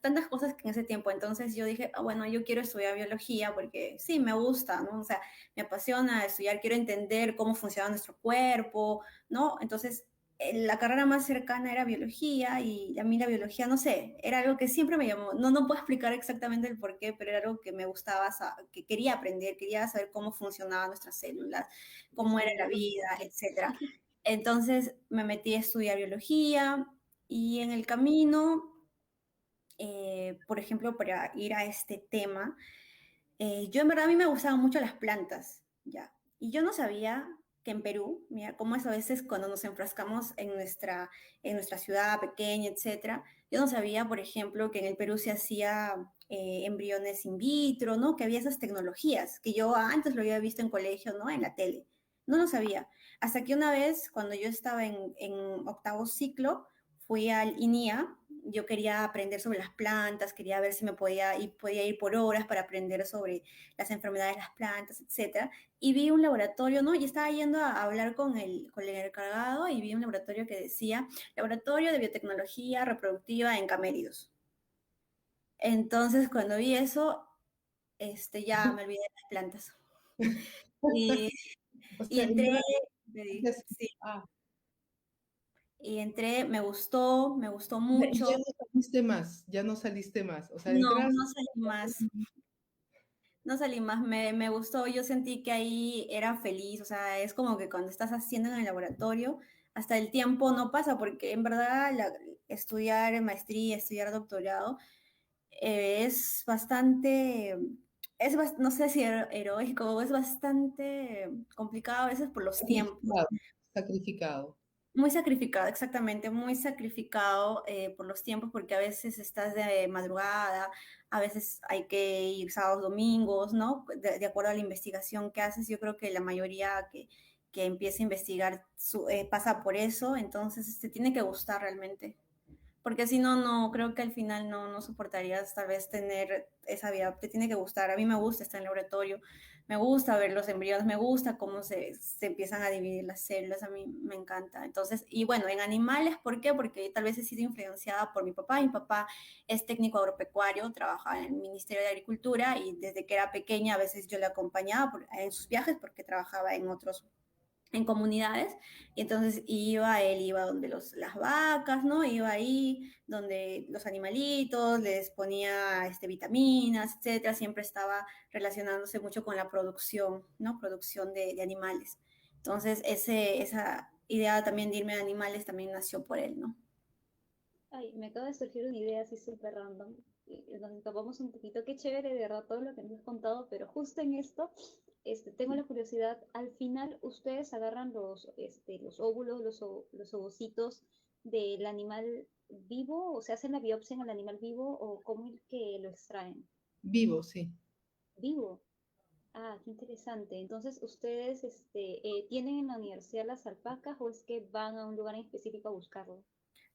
tantas cosas que en ese tiempo, entonces yo dije, "Ah, bueno, yo quiero estudiar biología porque sí, me gusta, ¿no? O sea, me apasiona estudiar, quiero entender cómo funciona nuestro cuerpo, ¿no? Entonces, la carrera más cercana era biología y a mí la biología, no sé, era algo que siempre me llamó, no puedo explicar exactamente el por qué, pero era algo que me gustaba, que quería aprender, quería saber cómo funcionaban nuestras células, cómo era la Desarrollo vida, biológico. etcétera. Entonces me metí a estudiar biología y en el camino por ejemplo, para ir a este tema, yo en verdad a mí me gustaban mucho las plantas, ¿ya? Y yo no sabía que en Perú, mira, cómo es a veces cuando nos enfrascamos en nuestra ciudad pequeña, etcétera. Yo no sabía, por ejemplo, que en el Perú se hacía embriones in vitro, ¿no? Que había esas tecnologías que yo antes lo había visto en colegio, ¿no? En la tele. No lo sabía. Hasta que una vez, cuando yo estaba en octavo ciclo, fui al INIA. Yo quería aprender sobre las plantas, quería ver si podía ir por horas para aprender sobre las enfermedades de las plantas, etcétera. Y vi un laboratorio, ¿no? Y estaba yendo a hablar con el encargado y vi un laboratorio que decía Laboratorio de Biotecnología Reproductiva en Caméridos. Entonces, cuando vi eso, ya me olvidé de las plantas. Y, O y sea, entré, sí, ah, y entré, me gustó y ya mucho. no saliste más, ya no saliste más. O sea, No, entras. no salí más. No salí más, me gustó, yo sentí que ahí era feliz, o sea, es como que cuando estás haciendo en el laboratorio, hasta el tiempo no pasa, porque en verdad estudiar maestría, estudiar doctorado, es bastante, no sé si heroico, es bastante complicado a veces por los tiempos. Sacrificado, sacrificado. Muy sacrificado, exactamente, muy sacrificado por los tiempos, porque a veces estás de madrugada, a veces hay que ir sábados, domingos, ¿no? De acuerdo a la investigación que haces, yo creo que la mayoría que empieza a investigar pasa por eso, entonces te tiene que gustar realmente. Porque si no, no, creo que al final no soportarías tal vez tener esa vida. Te tiene que gustar. A mí me gusta estar en el laboratorio, me gusta ver los embriones, me gusta cómo se empiezan a dividir las células, a mí me encanta. Entonces, y bueno, en animales, ¿por qué? Porque tal vez he sido influenciada por mi papá. Mi papá es técnico agropecuario, trabaja en el Ministerio de Agricultura y desde que era pequeña a veces yo le acompañaba en sus viajes porque trabajaba en comunidades, y entonces él iba donde las vacas, ¿no? Iba ahí donde los animalitos, les ponía vitaminas, etcétera, siempre estaba relacionándose mucho con la producción, ¿no? Producción de animales. Entonces, esa idea también de irme a animales también nació por él, ¿no? Ay, me acaba de surgir una idea así súper random. Nos escapamos un poquito. Qué chévere, de verdad, todo lo que nos has contado, pero justo en esto, tengo la curiosidad. Al final, ustedes agarran los óvulos, los ovocitos del animal vivo, o se hacen la biopsia en el animal vivo, o cómo es que lo extraen. Vivo, sí. Vivo. Ah, qué interesante. Entonces, ¿ustedes tienen en la universidad las alpacas o es que van a un lugar en específico a buscarlo?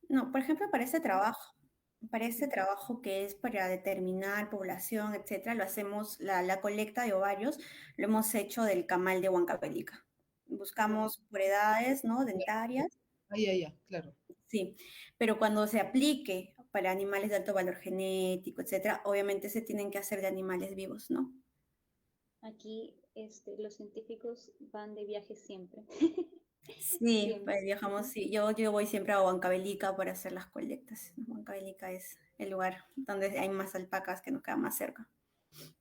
No, por ejemplo, para este trabajo que es para determinar población, etcétera, lo hacemos, la colecta de ovarios, lo hemos hecho del camal de Huancavelica. Ya. Buscamos por edades, ¿no? Dentarias, Ah, ya, ya, claro. sí, pero cuando se aplique para animales de alto valor genético, etcétera, obviamente se tienen que hacer de animales vivos, ¿no? Aquí los científicos van de viaje siempre. Sí, Siempre. pues viajamos, sí. Yo voy siempre a Huancavelica para hacer las colectas. Huancavelica es el lugar donde hay más alpacas que nos queda más cerca.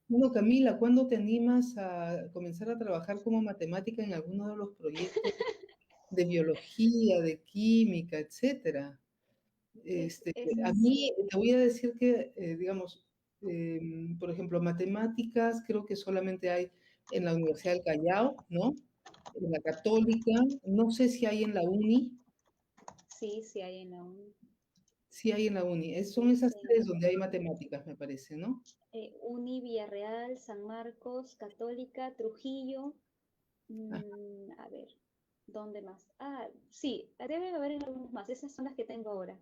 Bueno, Camila, ¿cuándo te animas a comenzar a trabajar como matemática en alguno de los proyectos de biología, de química, etcétera? A Sí. mí te voy a decir que, digamos, por ejemplo, matemáticas creo que solamente hay en la Universidad del Callao, ¿no? En la Católica, no sé si hay en la Uni, Sí, sí hay en la UNI. sí hay en la Uni. Son Sí, esas sí hay en tres la donde hay matemáticas, me parece, ¿no? Uni Villarreal, San Marcos, Católica, Trujillo. Ah, A ver, ¿dónde más? Ah, sí, debe haber en algunos más. Esas son las que tengo ahora.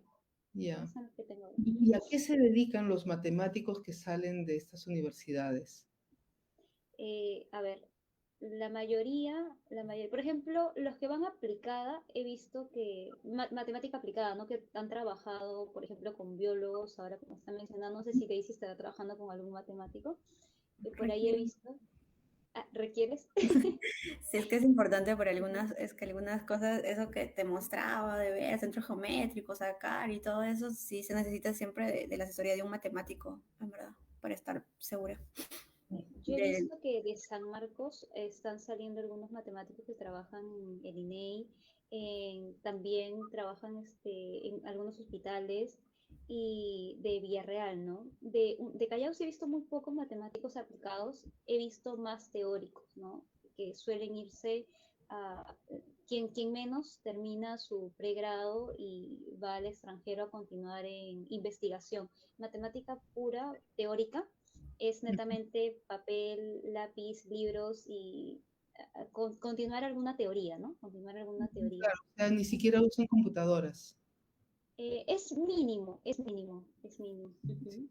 ya. Esas son las que tengo ahora. ¿Y a qué se dedican los matemáticos que salen de estas universidades? A ver, por ejemplo, los que van aplicada, he visto que, matemática aplicada, ¿no? Que han trabajado, por ejemplo, con biólogos, ahora como están mencionando, no sé si Daisy estará trabajando con algún matemático, por ahí he Requiere. visto. Ah, ¿requieres? Sí, es que es importante por es que algunas cosas, eso que te mostraba de ver, centros geométricos, sacar y todo eso, sí se necesita siempre de la asesoría de un matemático, en verdad, para estar segura. Yo he Del- visto que de San Marcos están saliendo algunos matemáticos que trabajan en el INEI, también trabajan en algunos hospitales y de Villarreal, ¿no? De Callao sí he visto muy pocos matemáticos aplicados, he visto más teóricos, ¿no? Que suelen irse quien menos termina su pregrado y va al extranjero a continuar en investigación. Matemática pura, teórica, es netamente papel, lápiz, libros y continuar alguna teoría, ¿no? Continuar alguna teoría. Claro, o sea, ni siquiera usan computadoras. Es mínimo, es mínimo, es mínimo. Uh-huh.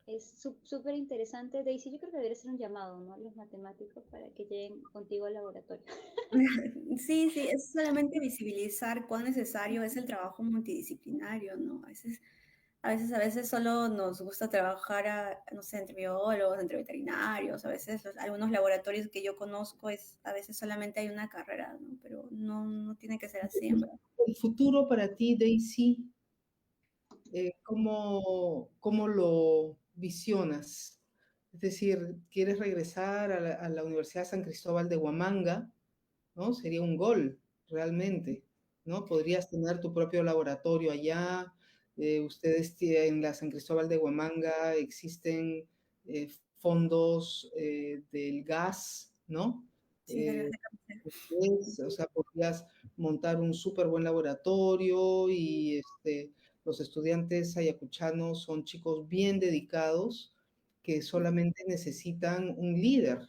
Es súper interesante, Daisy. Yo creo que debería ser un llamado, ¿no? A los matemáticos para que lleguen contigo al laboratorio. Sí, sí, es solamente visibilizar cuán necesario es el trabajo multidisciplinario, ¿no? A veces solo nos gusta trabajar, no sé, entre biólogos, entre veterinarios, a veces algunos laboratorios que yo conozco a veces solamente hay una carrera, ¿no? Pero no tiene que ser así, en verdad. El futuro para ti, Daisy, ¿cómo lo visionas? Es decir, ¿quieres regresar a la Universidad de San Cristóbal de Huamanga? ¿No? Sería un gol, realmente, ¿no? Podrías tener tu propio laboratorio allá. Ustedes en la San Cristóbal de Huamanga existen fondos del gas, ¿no? Sí, de Eh, verdad. o sea, podrías montar un súper buen laboratorio y los estudiantes ayacuchanos son chicos bien dedicados que solamente necesitan un líder,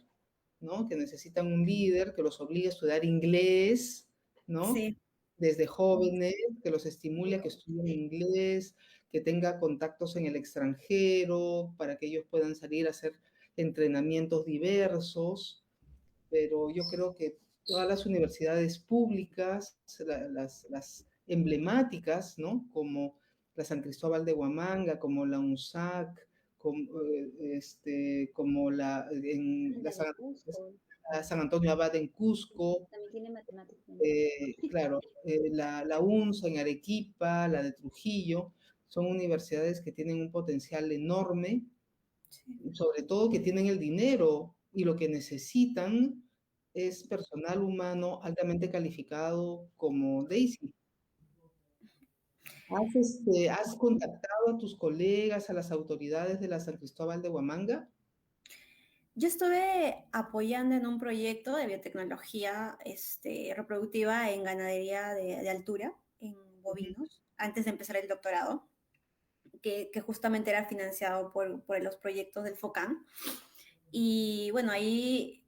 ¿no? Que necesitan un líder que los obligue a estudiar inglés, ¿no? Sí, Desde jóvenes, que los estimule a que estudien inglés, que tenga contactos en el extranjero, para que ellos puedan salir a hacer entrenamientos diversos, pero yo creo que todas las universidades públicas, las emblemáticas, ¿no? Como la San Cristóbal de Huamanga, como la UNSAC, como La de Cusco la San Antonio Abad en Cusco, también tiene matemáticas. claro, la UNSA en Arequipa, la de Trujillo, son universidades que tienen un potencial enorme, sí. sobre todo que tienen el dinero y lo que necesitan es personal humano altamente calificado como Daisy. ¿Has contactado a tus colegas, a las autoridades de la San Cristóbal de Huamanga? Yo estuve apoyando en un proyecto de biotecnología reproductiva en ganadería de altura, en bovinos, antes de empezar el doctorado, que justamente era financiado por los proyectos del FOCAN. Y bueno, ahí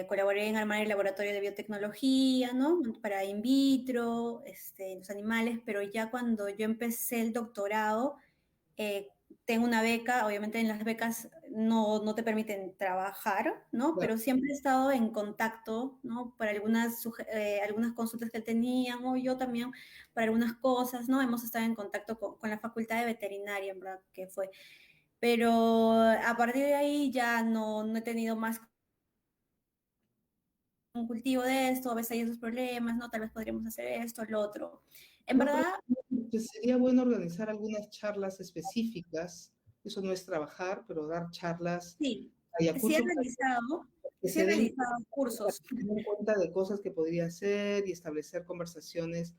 colaboré en armar el laboratorio de biotecnología, ¿no? Para in vitro, los animales, pero ya cuando yo empecé el doctorado, eh, tengo una beca, obviamente en las becas no te permiten trabajar, ¿no? Claro, Pero siempre he estado en contacto, ¿no? Para algunas consultas que tenían, o yo también para algunas cosas, ¿no? Hemos estado en contacto con la Facultad de Veterinaria, en verdad, que fue. Pero a partir de ahí ya no he tenido más un cultivo de esto, a veces hay esos problemas, ¿no? Tal vez podríamos hacer esto, lo otro. En no, pero verdad, pues, sería bueno organizar algunas charlas específicas. Eso no es trabajar, pero dar charlas sí, a Ayacucho para que sí he se den realizado cursos. cuenta de cosas que podría hacer y establecer conversaciones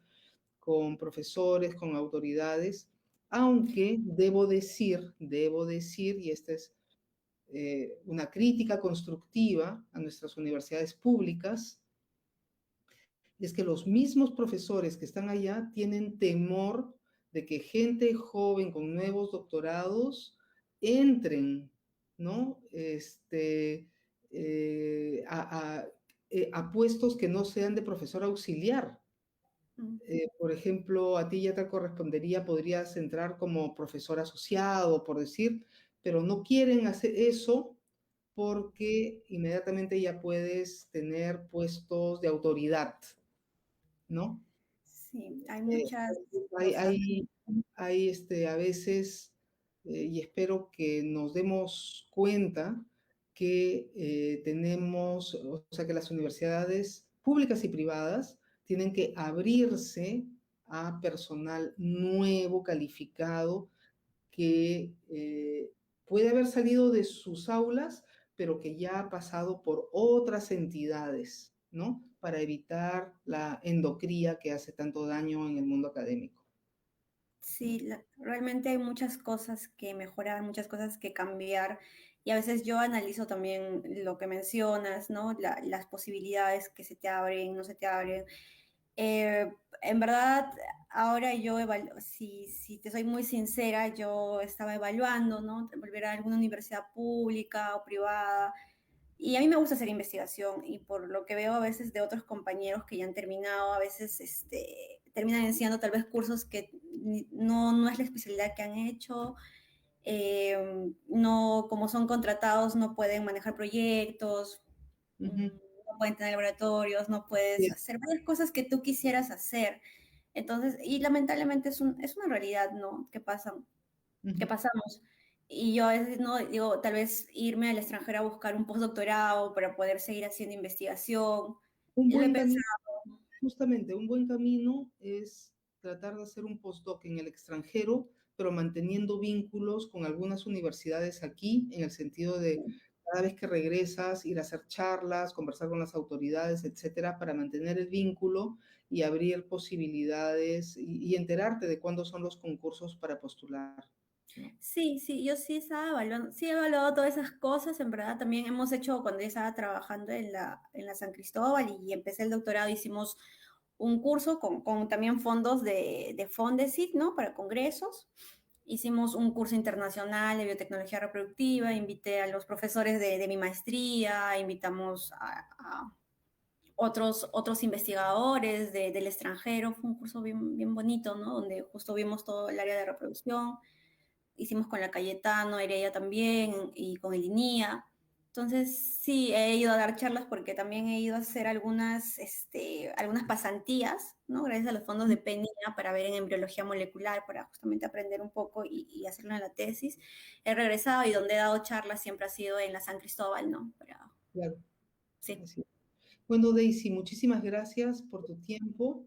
con profesores, con autoridades, aunque debo decir, y esta es una crítica constructiva a nuestras universidades públicas, es que los mismos profesores que están allá tienen temor de que gente joven con nuevos doctorados entren, ¿no? A puestos que no sean de profesor auxiliar. Por ejemplo, a ti ya te correspondería, podrías entrar como profesor asociado, por decir, pero no quieren hacer eso porque inmediatamente ya puedes tener puestos de autoridad, ¿no? Sí, hay Eh, muchas hay, cosas. hay, a veces, y espero que nos demos cuenta que tenemos, o sea, que las universidades públicas y privadas tienen que abrirse a personal nuevo, calificado, que puede haber salido de sus aulas, pero que ya ha pasado por otras entidades, ¿no? Para evitar la endocría que hace tanto daño en el mundo académico. ¿No? Sí, realmente hay muchas cosas que mejorar, muchas cosas que cambiar y a veces yo analizo también lo que mencionas, ¿no? Las posibilidades que se te abren, no se te abren. Eh, en verdad, ahora yo, si te soy muy sincera, yo estaba evaluando, ¿no? Volver a alguna universidad pública o privada. Y a mí me gusta hacer investigación y por lo que veo a veces de otros compañeros que ya han terminado, a veces terminan enseñando tal vez cursos que no es la especialidad que han hecho, no, como son contratados, no pueden manejar proyectos, Ujú. no pueden tener laboratorios, no puedes Bien. hacer varias cosas que tú quisieras hacer. Entonces, y lamentablemente es una realidad, ¿no? Que Ujú. pasamos. Y yo a veces no digo, tal vez irme al extranjero a buscar un postdoctorado para poder seguir haciendo investigación. Un Lo he buen camino. pensado. Justamente, un buen camino es tratar de hacer un postdoc en el extranjero, pero manteniendo vínculos con algunas universidades aquí, en el sentido de cada vez que regresas, ir a hacer charlas, conversar con las autoridades, etcétera, para mantener el vínculo y abrir posibilidades y enterarte de cuándo son los concursos para postular, ¿no? Sí, sí, yo sí estaba evaluando, sí he evaluado todas esas cosas, en verdad también hemos hecho, cuando yo estaba trabajando en la San Cristóbal y empecé el doctorado, hicimos un curso con también fondos de Fondesit, ¿no? Para congresos. Hicimos un curso internacional de biotecnología reproductiva, invité a los profesores de mi maestría, invitamos a otros investigadores del extranjero, fue un curso bien, bien bonito, ¿no? Donde justo vimos todo el área de reproducción, hicimos con la Cayetano, Heredia también, y con el INIA. Entonces, sí, he ido a dar charlas porque también he ido a hacer algunas pasantías, ¿no? Gracias a los fondos de PENIA para ver en embriología molecular, para justamente aprender un poco y hacerlo en la tesis. He regresado y donde he dado charlas siempre ha sido en la San Cristóbal, ¿no? Claro, Sí, así es. Bueno, Daisy, muchísimas gracias por tu tiempo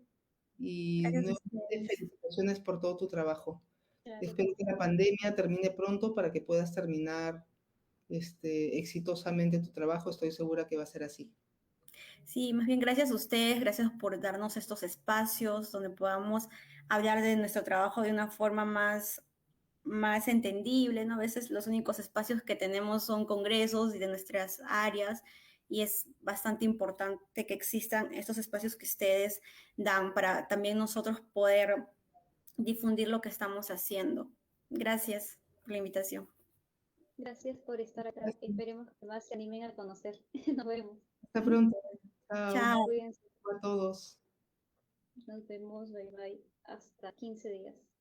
y gracias a nuevamente ustedes. felicitaciones por todo tu trabajo. Claro que Espero que la sí. pandemia termine pronto para que puedas terminar exitosamente tu trabajo. Estoy segura que va a ser así. Sí, más bien gracias a ustedes, gracias por darnos estos espacios donde podamos hablar de nuestro trabajo de una forma más entendible, ¿no? A veces los únicos espacios que tenemos son congresos y de nuestras áreas y es bastante importante que existan estos espacios que ustedes dan para también nosotros poder difundir lo que estamos haciendo. Gracias por la invitación. Gracias por estar acá. Gracias. Esperemos que más se animen a conocer. Nos vemos. Hasta pronto. Chao Chao. Cuídense. a todos. Nos vemos. Bye bye. Hasta 15 días.